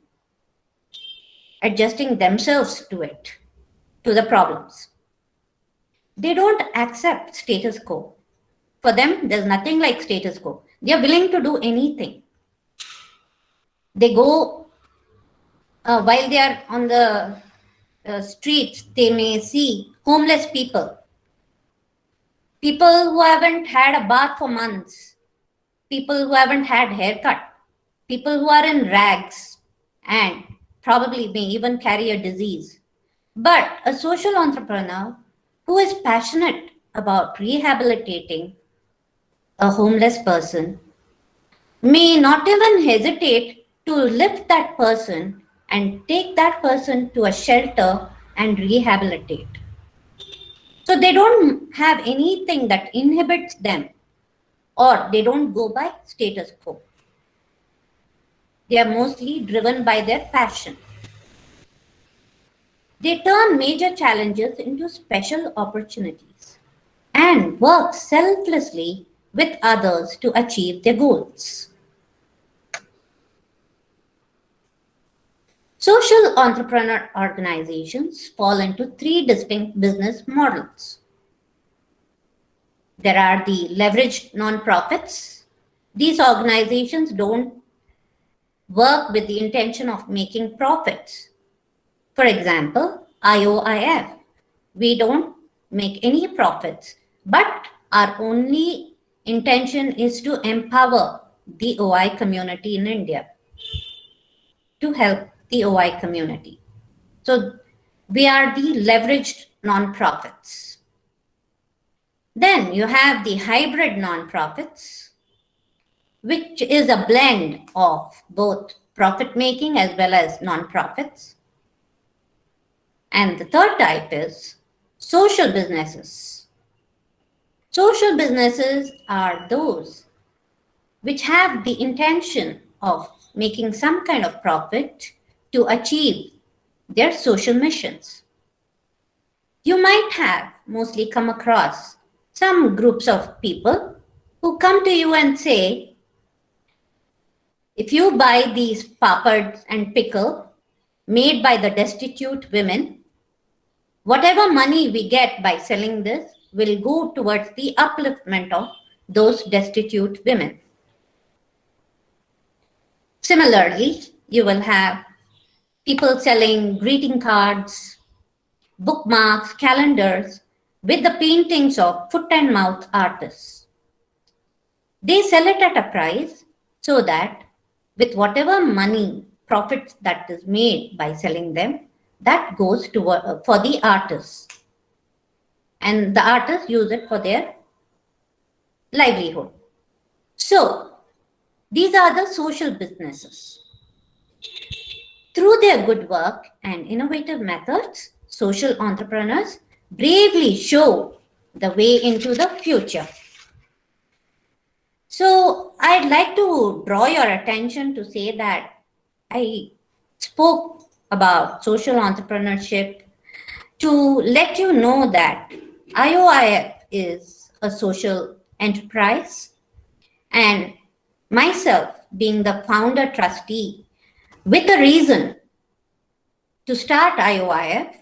adjusting themselves to it, to the problems. They don't accept status quo. For them, there's nothing like status quo. They are willing to do anything. They go, while they are on the streets, they may see homeless people, people who haven't had a bath for months, people who haven't had haircut, people who are in rags and probably may even carry a disease. But a social entrepreneur who is passionate about rehabilitating a homeless person may not even hesitate to lift that person and take that person to a shelter and rehabilitate. So they don't have anything that inhibits them, or they don't go by status quo. They are mostly driven by their passion. They turn major challenges into special opportunities and work selflessly with others to achieve their goals. Social entrepreneur organizations fall into three distinct business models. There are the leveraged nonprofits. These organizations don't work with the intention of making profits. For example, IOIF. We don't make any profits, but our only intention is to empower the OI community in India, to help the OI community. So we are the leveraged nonprofits. Then you have the hybrid nonprofits, which is a blend of both profit making as well as nonprofits. And the third type is social businesses. Social businesses are those which have the intention of making some kind of profit to achieve their social missions. You might have mostly come across some groups of people who come to you and say, if you buy these papads and pickle made by the destitute women, whatever money we get by selling this will go towards the upliftment of those destitute women. Similarly, you will have people selling greeting cards, bookmarks, calendars with the paintings of foot and mouth artists. They sell it at a price so that with whatever money profit that is made by selling them, that goes to for the artists, and the artists use it for their livelihood. So these are the social businesses. Through their good work and innovative methods, social entrepreneurs bravely show the way into the future. So I'd like to draw your attention to say that I spoke about social entrepreneurship to let you know that IOIF is a social enterprise, and myself being the founder trustee with a reason to start IOIF,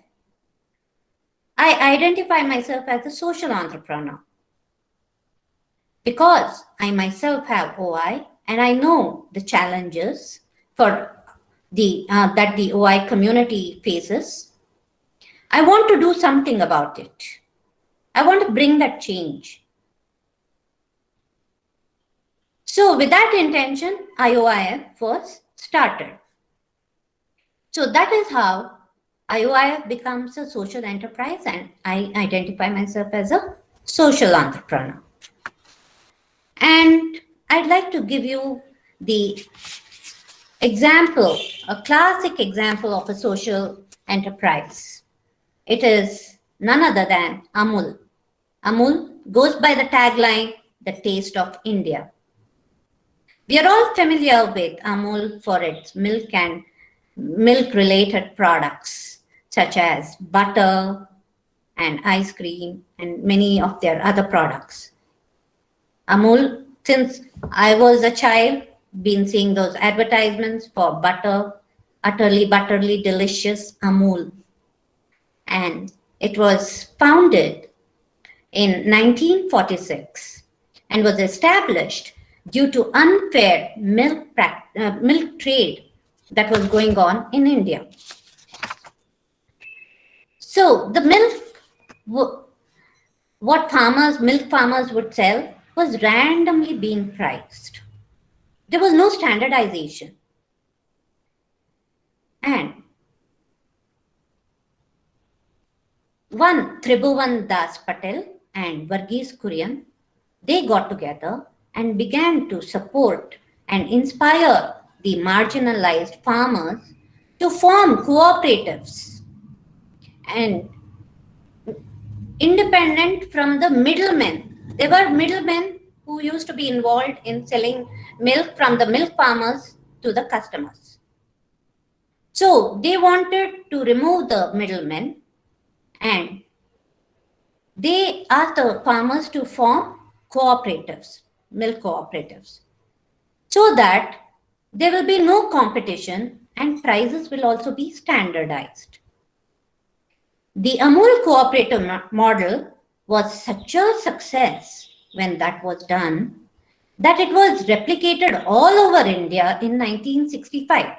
I identify myself as a social entrepreneur because I myself have OI and I know the challenges for that the OI community faces. I want to do something about it. I want to bring that change. So with that intention, IOIF was started. So that is how IOIF becomes a social enterprise, and I identify myself as a social entrepreneur. And I'd like to give you the example, a classic example of a social enterprise. It is none other than Amul. Amul goes by the tagline, the taste of India. We are all familiar with Amul for its milk and milk-related products, such as butter and ice cream and many of their other products. Amul, since I was a child, been seeing those advertisements for butter, utterly butterly delicious Amul. And it was founded in 1946 and was established due to unfair milk trade that was going on in India. So the milk, what milk farmers would sell was randomly being priced. There was no standardization. And one Tribhuvan Das Patel and Varghese Kurian, they got together and began to support and inspire the marginalized farmers to form cooperatives and independent from the middlemen. There were middlemen who used to be involved in selling milk from the milk farmers to the customers. So they wanted to remove the middlemen, and they asked the farmers to form cooperatives, milk cooperatives, so that there will be no competition and prices will also be standardized. The Amul cooperative model was such a success when that was done that it was replicated all over India in 1965.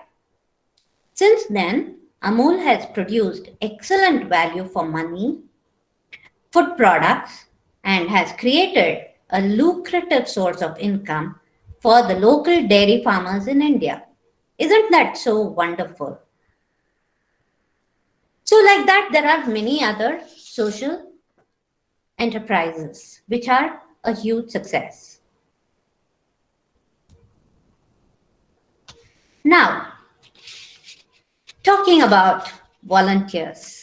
Since then, Amul has produced excellent value for money, food products, and has created a lucrative source of income for the local dairy farmers in India. Isn't that so wonderful? So like that, there are many other social enterprises which are a huge success. Now, talking about volunteers.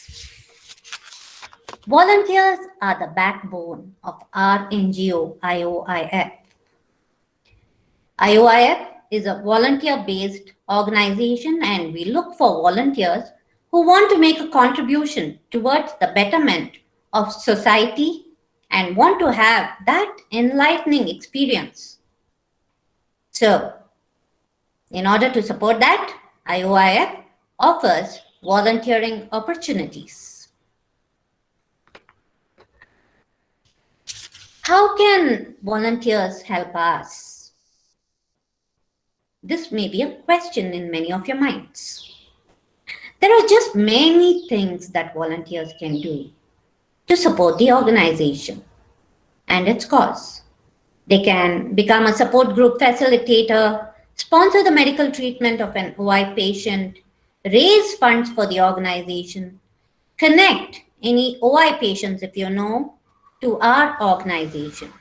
Volunteers are the backbone of our NGO, IOIF. IOIF is a volunteer-based organization, and we look for volunteers who want to make a contribution towards the betterment of society and want to have that enlightening experience. So, in order to support that, IOIF offers volunteering opportunities. How can volunteers help us? This may be a question in many of your minds. There are just many things that volunteers can do. to support the organization and its cause. They can become a support group facilitator, sponsor the medical treatment of an OI patient, raise funds for the organization, connect any OI patients, if you know, to our organization.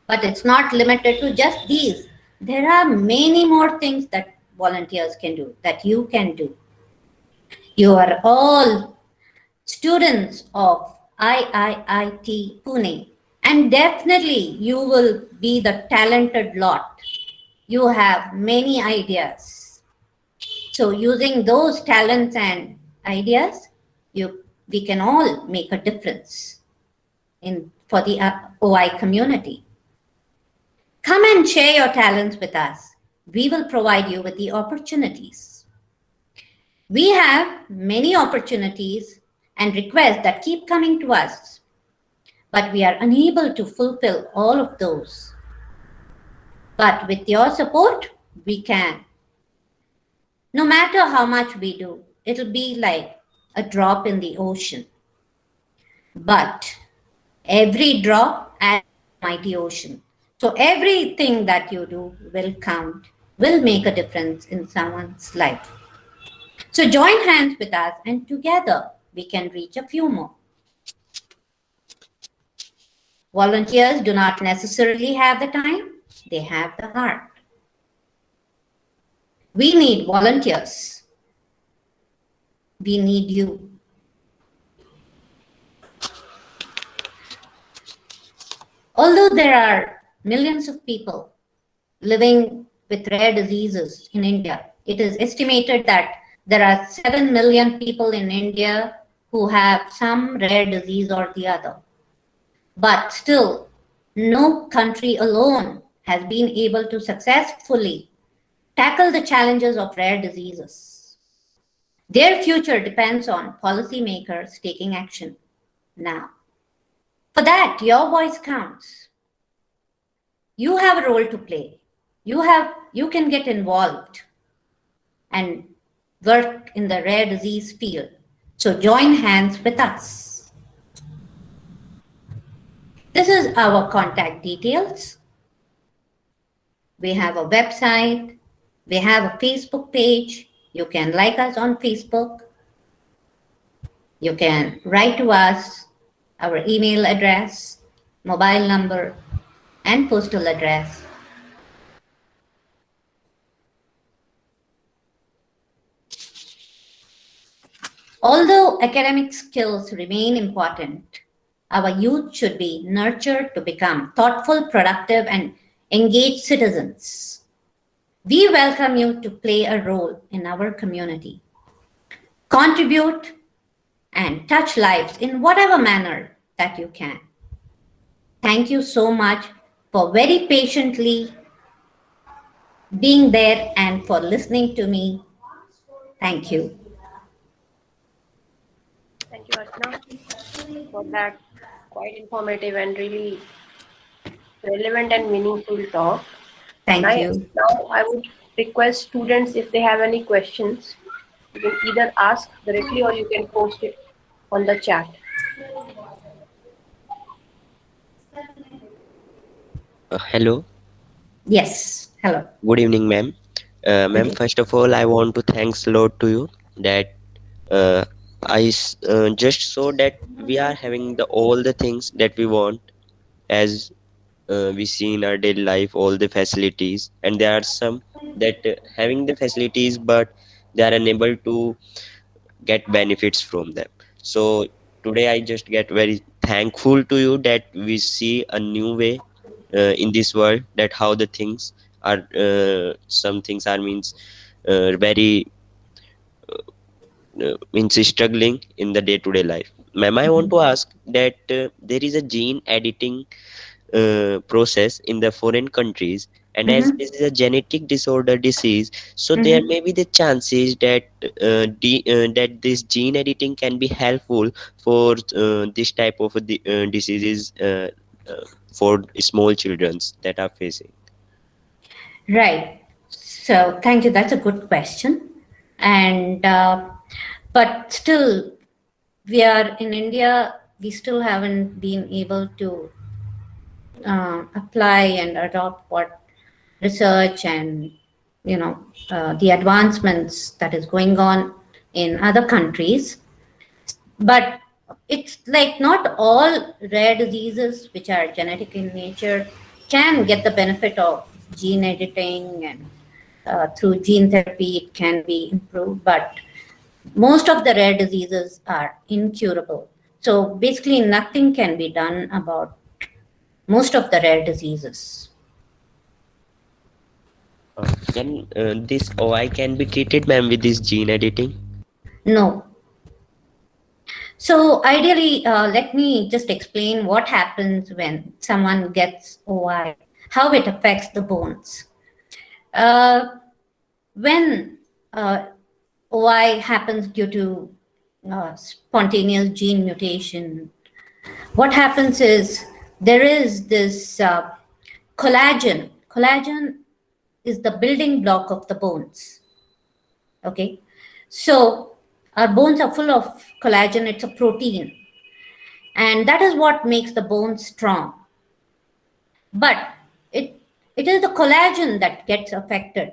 But it's not limited to just these. There are many more things that volunteers can do, that you can do. You are all students of IIIT Pune, and definitely you will be the talented lot. You have many ideas. So using those talents and ideas, we can all make a difference for the OI community. Come and share your talents with us. We will provide you with the opportunities. We have many opportunities and requests that keep coming to us, but we are unable to fulfill all of those. But with your support, we can. No matter how much we do, it'll be like a drop in the ocean. But every drop adds to the mighty ocean. So everything that you do will count, will make a difference in someone's life. So join hands with us, and together we can reach a few more. Volunteers do not necessarily have the time, they have the heart. We need volunteers. We need you. Although there are millions of people living with rare diseases in India, it is estimated that there are 7 million people in India who have some rare disease or the other. But still, no country alone has been able to successfully tackle the challenges of rare diseases. Their future depends on policymakers taking action now. For that, your voice counts. You have a role to play. You can get involved and work in the rare disease field. So join hands with us. This is our contact details. We have a website. We have a Facebook page. You can like us on Facebook. You can write to us, our email address, mobile number, and postal address. Although academic skills remain important, our youth should be nurtured to become thoughtful, productive, and engaged citizens. We welcome you to play a role in our community. Contribute and touch lives in whatever manner that you can. Thank you so much for very patiently being there and for listening to me. Thank you. Thank you, Archana, for that quite informative and really relevant and meaningful talk. Thank you. Now I would request students, if they have any questions, you can either ask directly or you can post it on the chat. Hello, Yes. Hello. good evening, ma'am. Ma'am, Good. first of all, I want to thanks a lot to you that just so that we are having all the things that we want as we see in our daily life, all the facilities, and there are some that having the facilities but they are unable to get benefits from them. So today I just get very thankful to you that we see a new way in this world, that how the things are some things are means very means struggling in the day to day life. Ma'am, I want to ask that there is a gene editing process in the foreign countries, and as Mm-hmm. this is a genetic disorder disease, so there Mm-hmm. may be the chances that that this gene editing can be helpful for this type of diseases for small children that are facing. Right. So thank you. That's a good question. And but still, we are in India, we still haven't been able to apply and adopt what research and the advancements that is going on in other countries. But it's like not all rare diseases which are genetic in nature can get the benefit of gene editing, and through gene therapy it can be improved, but most of the rare diseases are incurable. So basically nothing can be done about most of the rare diseases. Can this OI can be treated, ma'am, with this gene editing? No. So ideally, let me just explain what happens when someone gets OI, how it affects the bones. When OI happens due to spontaneous gene mutation, what happens is there is this collagen. Collagen is the building block of the bones. Okay, so our bones are full of collagen. It's a protein, and that is what makes the bones strong. But it is the collagen that gets affected.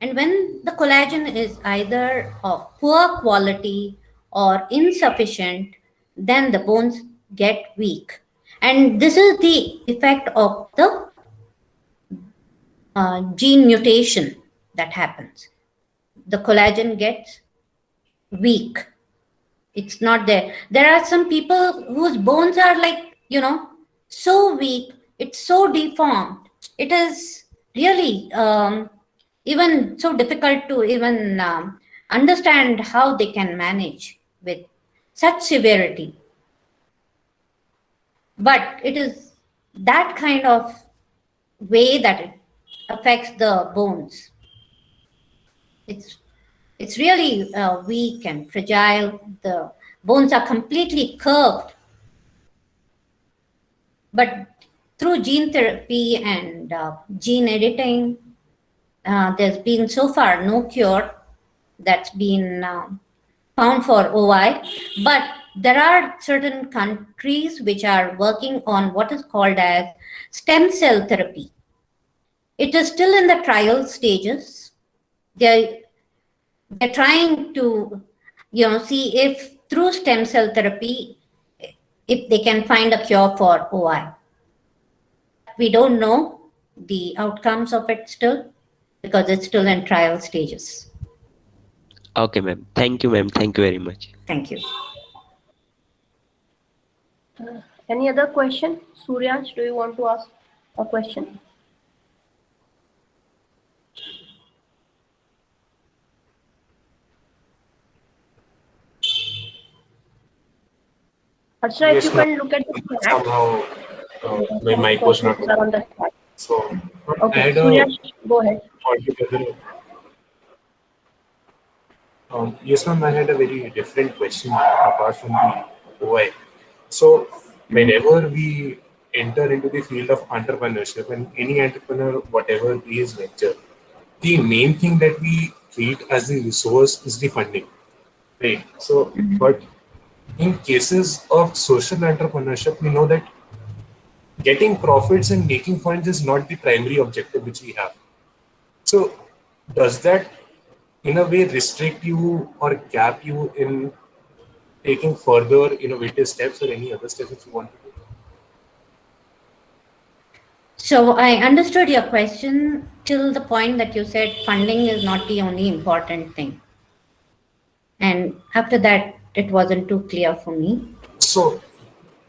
And when the collagen is either of poor quality or insufficient, then the bones get weak. And this is the effect of the gene mutation that happens. The collagen gets weak. It's not there. There are some people whose bones are like, so weak, it's so deformed. It is really even so difficult to even understand how they can manage with such severity. But it is that kind of way that it affects the bones. It's really weak and fragile. The bones are completely curved. But through gene therapy and gene editing, there's been so far no cure that's been found for OI. But there are certain countries which are working on what is called as stem cell therapy. It is still in the trial stages. They're trying to, see if through stem cell therapy, if they can find a cure for OI. We don't know the outcomes of it still because it's still in trial stages. Okay, ma'am. Thank you, ma'am. Thank you very much. Thank you. Any other question? Suryansh, do you want to ask a question? Archana, if you can look at the chat. Somehow, my mic was not on the chat. So, Okay, I had Suryansh, go ahead. Yes, ma'am, I had a very different question apart from the OI. So, whenever we enter into the field of entrepreneurship, and any entrepreneur, whatever be his venture, the main thing that we treat as the resource is the funding, right? So, but in cases of social entrepreneurship, we know that getting profits and making funds is not the primary objective which we have. So, does that in a way restrict you or gap you in taking further innovative steps or any other steps that you want to do? So I understood your question till the point that you said funding is not the only important thing. And after that, it wasn't too clear for me. So,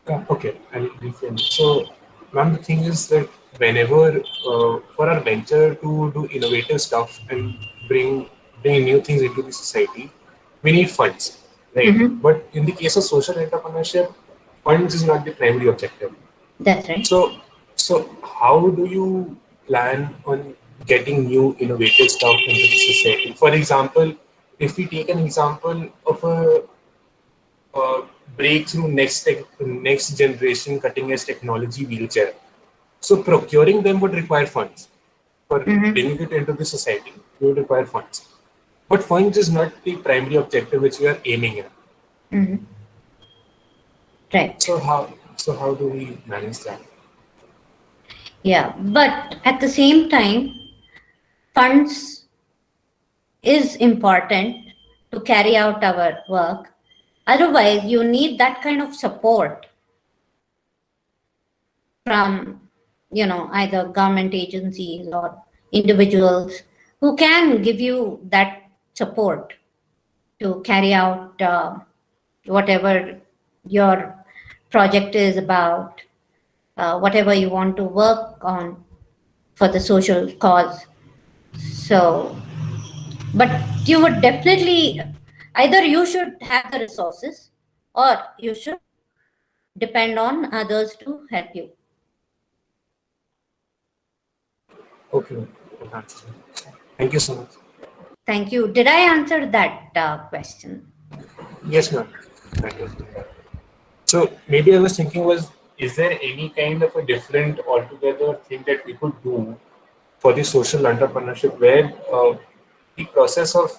okay, I'll reframe. So, ma'am, the thing is that whenever for our venture to do innovative stuff and bring new things into the society, we need funds, right? Mm-hmm. But in the case of social entrepreneurship, funds is not the primary objective. That's right. So how do you plan on getting new innovative stuff into the society? For example, if we take an example of a breakthrough next generation cutting edge technology wheelchair. So procuring them would require funds. For bringing it into the society, you would require funds. But funds is not the primary objective which we are aiming at. Mhm. Right. So how do we manage that? Yeah. But at the same time, funds is important to carry out our work. Otherwise, you need that kind of support from, either government agencies or individuals who can give you that support to carry out whatever your project is about, whatever you want to work on for the social cause. So, but you would definitely, either you should have the resources or you should depend on others to help you. Okay, that's it. Thank you so much. Thank you. Did I answer that question? Yes, ma'am. Thank you. So maybe I was thinking is there any kind of a different altogether thing that we could do for the social entrepreneurship where the process of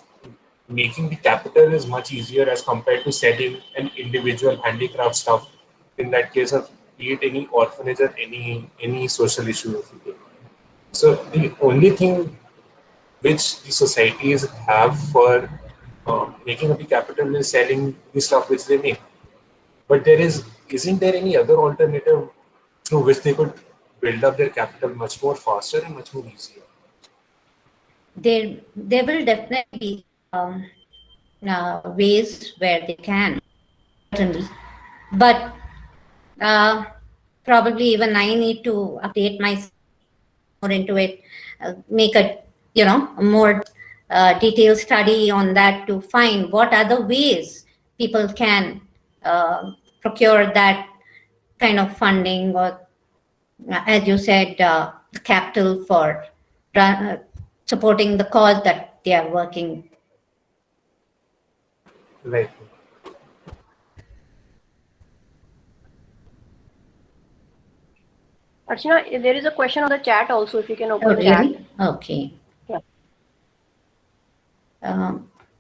making the capital is much easier as compared to selling an individual handicraft stuff in that case of be it any orphanage or any social issue. So the only thing which the societies have for making up the capital is selling the stuff which they make. But isn't there any other alternative through which they could build up their capital much more faster and much more easier? There will definitely be ways where they can, certainly. But probably even I need to update myself more into it, make a more detailed study on that to find what other ways people can procure that kind of funding, or as you said, capital for supporting the cause that they are working. Right. Archana, there is a question on the chat also, if you can open Oh, the chat. really? Okay. Yeah.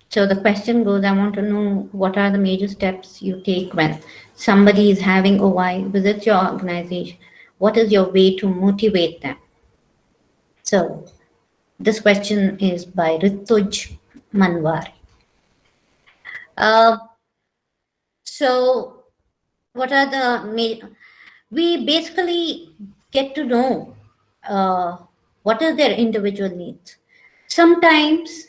So the question goes, I want to know what are the major steps you take when somebody is having OI, visits your organization. What is your way to motivate them? So this question is by Rituj Manwar. So what are we basically get to know what are their individual needs. Sometimes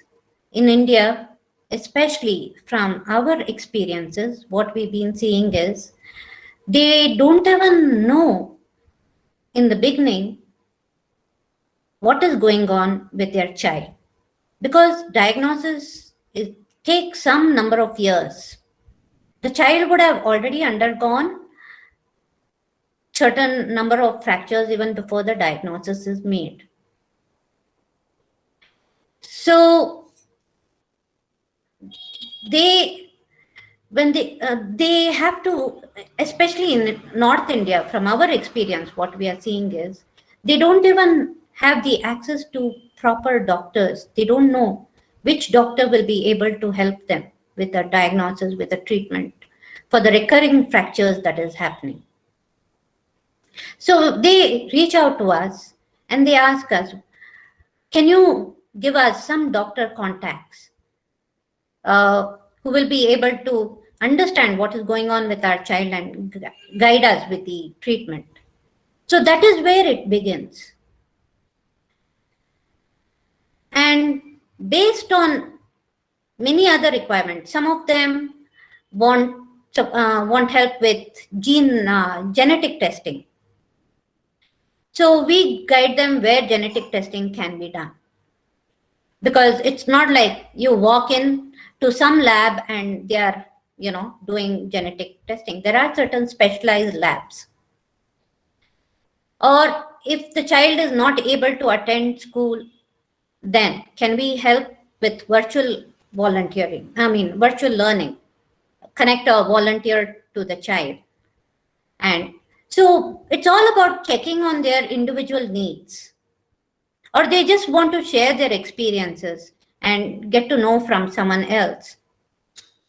in India, especially from our experiences, what we've been seeing is they don't even know in the beginning what is going on with their child, because diagnosis takes some number of years. The child would have already undergone certain number of fractures even before the diagnosis is made. So when they have to, especially in North India, from our experience, what we are seeing is they don't even have the access to proper doctors. They don't know which doctor will be able to help them with the diagnosis, with the treatment for the recurring fractures that is happening. So they reach out to us and they ask us, can you give us some doctor contacts who will be able to understand what is going on with our child and guide us with the treatment? So that is where it begins. And based on many other requirements, some of them want help with genetic testing. So we guide them where genetic testing can be done. Because it's not like you walk in to some lab and they are, doing genetic testing. There are certain specialized labs. Or if the child is not able to attend school, then can we help with virtual learning, connect a volunteer to the child. And so it's all about checking on their individual needs. Or they just want to share their experiences and get to know from someone else.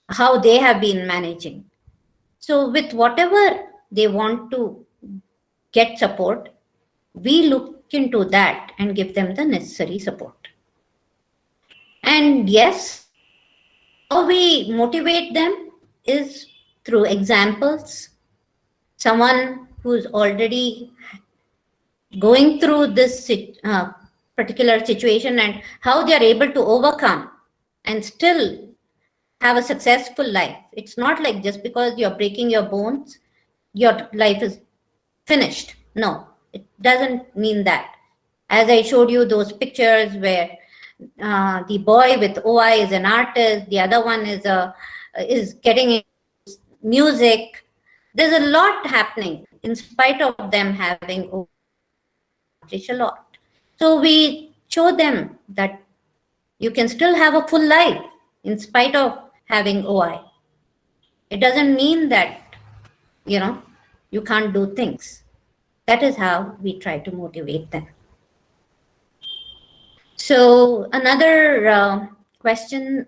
how they have been managing. So with whatever they want to get support, we look into that and give them the necessary support. And yes, how we motivate them is through examples. Someone who's already going through this particular situation and how they are able to overcome and still have a successful life. It's not like just because you're breaking your bones, your life is finished. No, it doesn't mean that. As I showed you those pictures where the boy with OI is an artist, the other one is getting into music. There's a lot happening in spite of them having OI. Accomplish a lot. So we show them that you can still have a full life in spite of having OI. It doesn't mean that, you can't do things. That is how we try to motivate them. So another question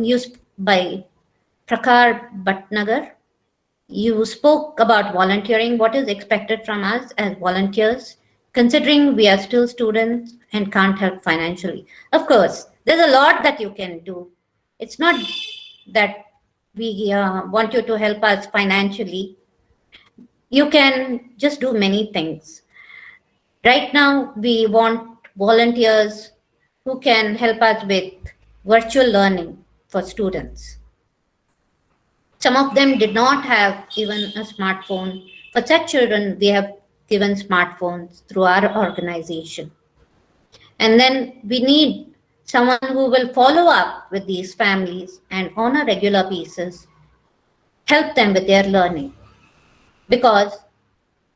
used by Prakar Bhatnagar. You spoke about volunteering. What is expected from us as volunteers, considering we are still students and can't help financially? Of course, there's a lot that you can do. It's not that we want you to help us financially. You can just do many things. Right now, we want volunteers who can help us with virtual learning for students. Some of them did not have even a smartphone. For such children, we have given smartphones through our organization. And then we need someone who will follow up with these families and on a regular basis, help them with their learning. Because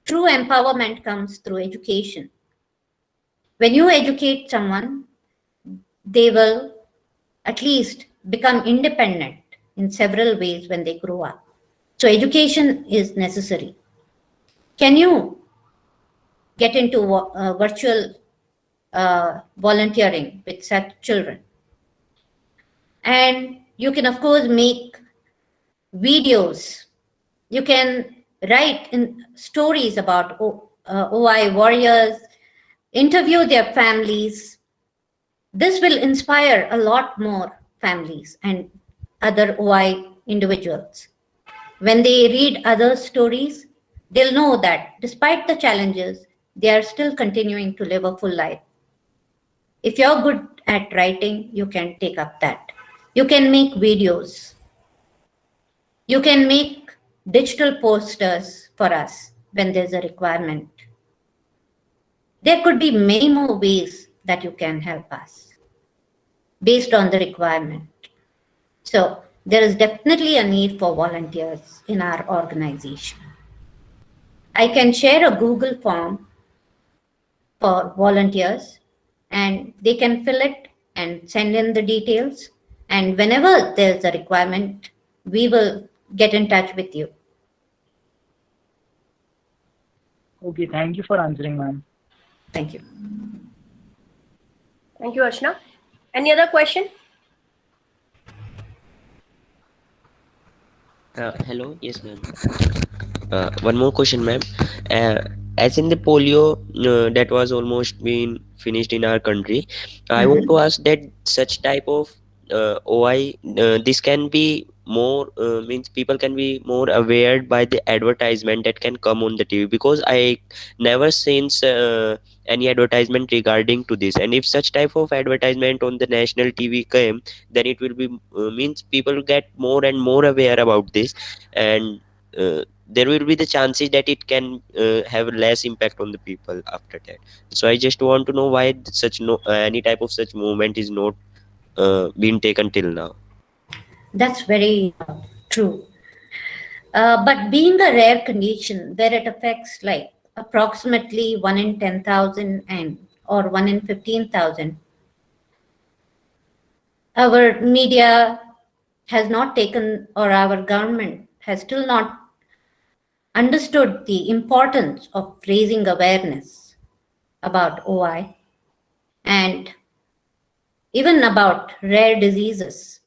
true empowerment comes through education. When you educate someone, they will at least become independent in several ways when they grow up. So education is necessary. Can you get into virtual volunteering with such children? And you can, of course, make videos. You can write in stories about OI warriors, interview their families. This will inspire a lot more families and other OI individuals. When they read other stories, they'll know that despite the challenges, they are still continuing to live a full life. If you're good at writing, you can take up that. You can make videos. You can make digital posters for us when there's a requirement. There could be many more ways that you can help us based on the requirement. So there is definitely a need for volunteers in our organization. I can share a Google form for volunteers and they can fill it and send in the details. And whenever there's a requirement, we will get in touch with you. Okay, thank you for answering, ma'am. Thank you. Thank you, Archana. Any other question? Hello, yes, ma'am. One more question, ma'am. As in the polio that was almost been finished in our country, I want to ask that such type of OI, this can be more means people can be more aware by the advertisement that can come on the TV, because I never seen any advertisement regarding to this. And if such type of advertisement on the national TV came, then it will be means people get more and more aware about this, and there will be the chances that it can have less impact on the people after that. So I just want to know why such any type of such movement is not been taken till now. That's very true. But being a rare condition where it affects like approximately 1 in 10,000 and or 1 in 15,000, our media has not taken, or our government has still not understood the importance of raising awareness about OI and even about rare diseases.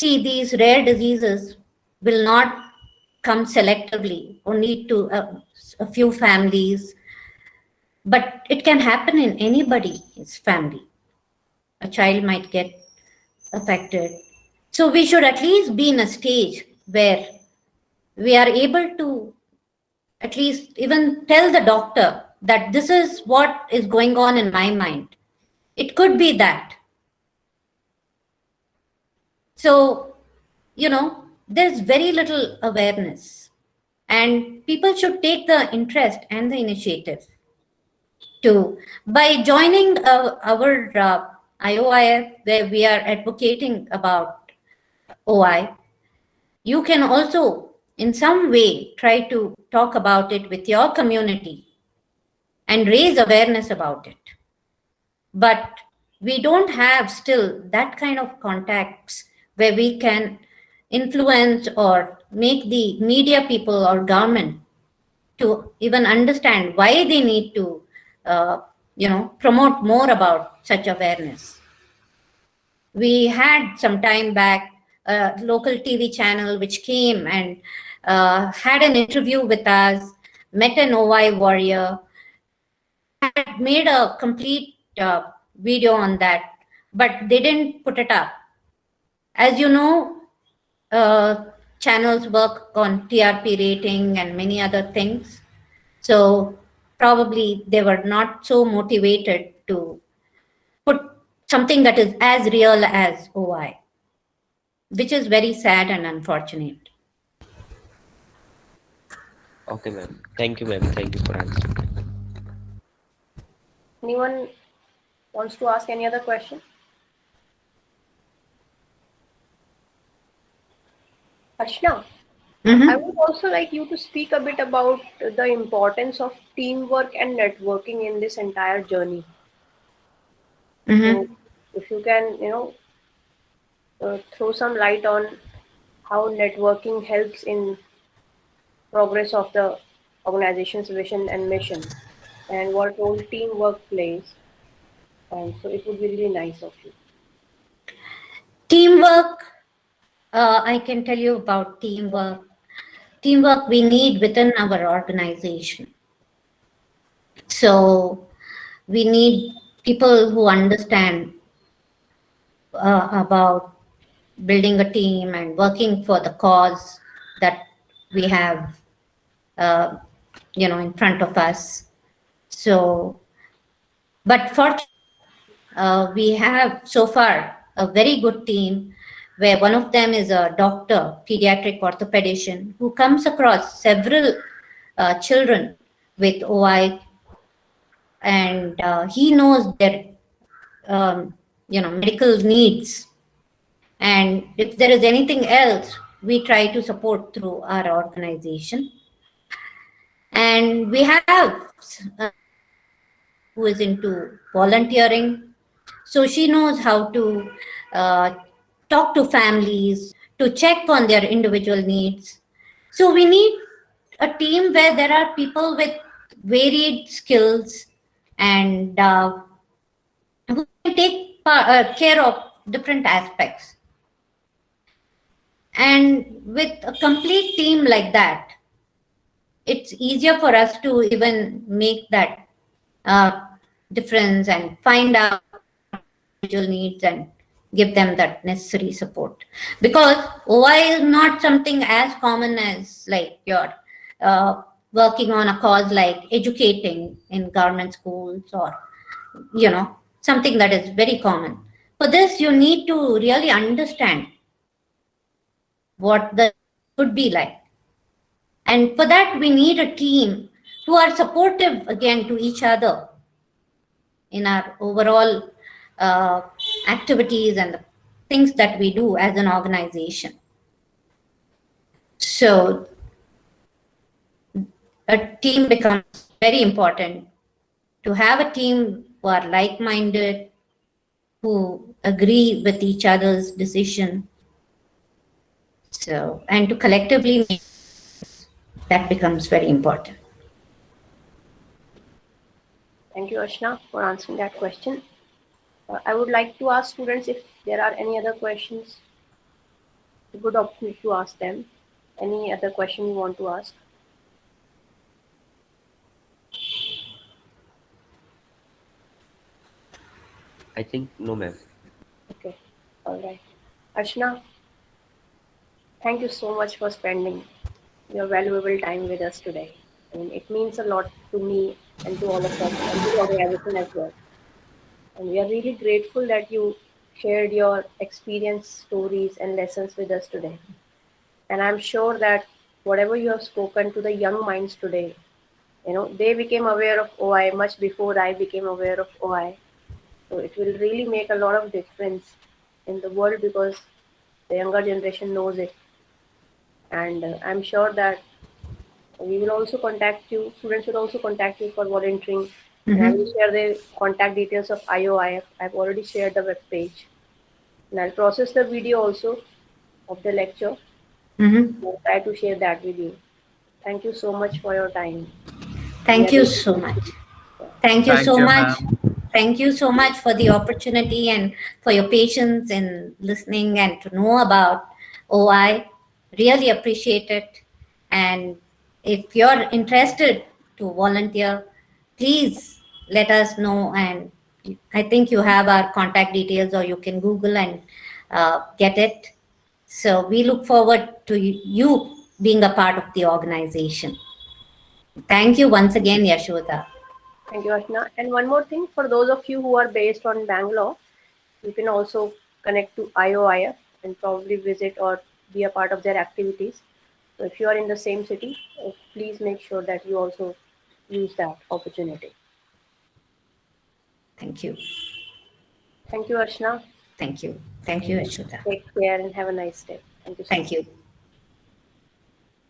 See, these rare diseases will not come selectively only to a few families, but it can happen in anybody's family. A child might get affected. So we should at least be in a stage where we are able to at least even tell the doctor that this is what is going on in my mind. It could be that. So, there's very little awareness, and people should take the interest and the initiative to, by joining our IOIF, where we are advocating about OI. You can also, in some way, try to talk about it with your community and raise awareness about it. But we don't have still that kind of contacts where we can influence or make the media people or government to even understand why they need to, promote more about such awareness. We had some time back a local TV channel which came and had an interview with us, met an OI warrior, had made a complete video on that, but they didn't put it up. As you know, channels work on TRP rating and many other things. So probably they were not so motivated to put something that is as real as OI, which is very sad and unfortunate. Okay, ma'am. Thank you, ma'am. Thank you for answering. Anyone wants to ask any other question? Archana, I would also like you to speak a bit about the importance of teamwork and networking in this entire journey. So if you can, throw some light on how networking helps in progress of the organization's vision and mission, and what role teamwork plays. And so it would be really nice of you. Teamwork, I can tell you about teamwork. Teamwork we need within our organization. So we need people who understand about building a team and working for the cause that we have, in front of us. So, but fortunately, we have so far a very good team where one of them is a doctor, pediatric orthopedician, who comes across several children with OI, and he knows their, medical needs. And if there is anything else, we try to support through our organization. And we have who is into volunteering. So she knows how to talk to families, to check on their individual needs. So we need a team where there are people with varied skills and who can take care of different aspects. And with a complete team like that, it's easier for us to even make that difference and find out individual needs and give them that necessary support. Because OI is not something as common as like your working on a cause like educating in government schools or, something that is very common. For this, you need to really understand what the could be like. And for that, we need a team who are supportive again to each other in our overall activities and the things that we do as an organization. So a team becomes very important. To have a team who are like-minded, who agree with each other's decision. So, and to collectively make that becomes very important. Thank you, Archana, for answering that question. I would like to ask students if there are any other questions. a good opportunity to ask them. Any other question you want to ask? I think no, ma'am. Okay, all right. Archana, thank you so much for spending your valuable time with us today. I mean, it means a lot to me and to all of us and to the organization as well. And we are really grateful that you shared your experience, stories, and lessons with us today. And I'm sure that whatever you have spoken to the young minds today, they became aware of OI much before I became aware of OI. So it will really make a lot of difference in the world because the younger generation knows it. And I'm sure that we will also contact you, students will also contact you for volunteering. And I will Mm-hmm. share the contact details of IOIF. I've already shared the web page. And I'll process the video also of the lecture. Mm-hmm. I'll try to share that with you. Thank you so much for your time. We are Thank you really so much. grateful. Yeah. Thank you Thank so you, much. ma'am. Thank you so much for the opportunity and for your patience in listening and to know about OI. Really appreciate it. And if you're interested to volunteer, please let us know. And I think you have our contact details, or you can Google and get it. So we look forward to you being a part of the organization. Thank you once again, Yashoda. Thank you, Ashna. And one more thing, for those of you who are based on Bangalore, you can also connect to IOIF and probably visit or be a part of their activities. So if you are in the same city, please make sure that you also use that opportunity. Thank you. Thank you, Ashna. Thank you. Thank you, Yashoda. Take care and have a nice day. Thank you so Thank much. you.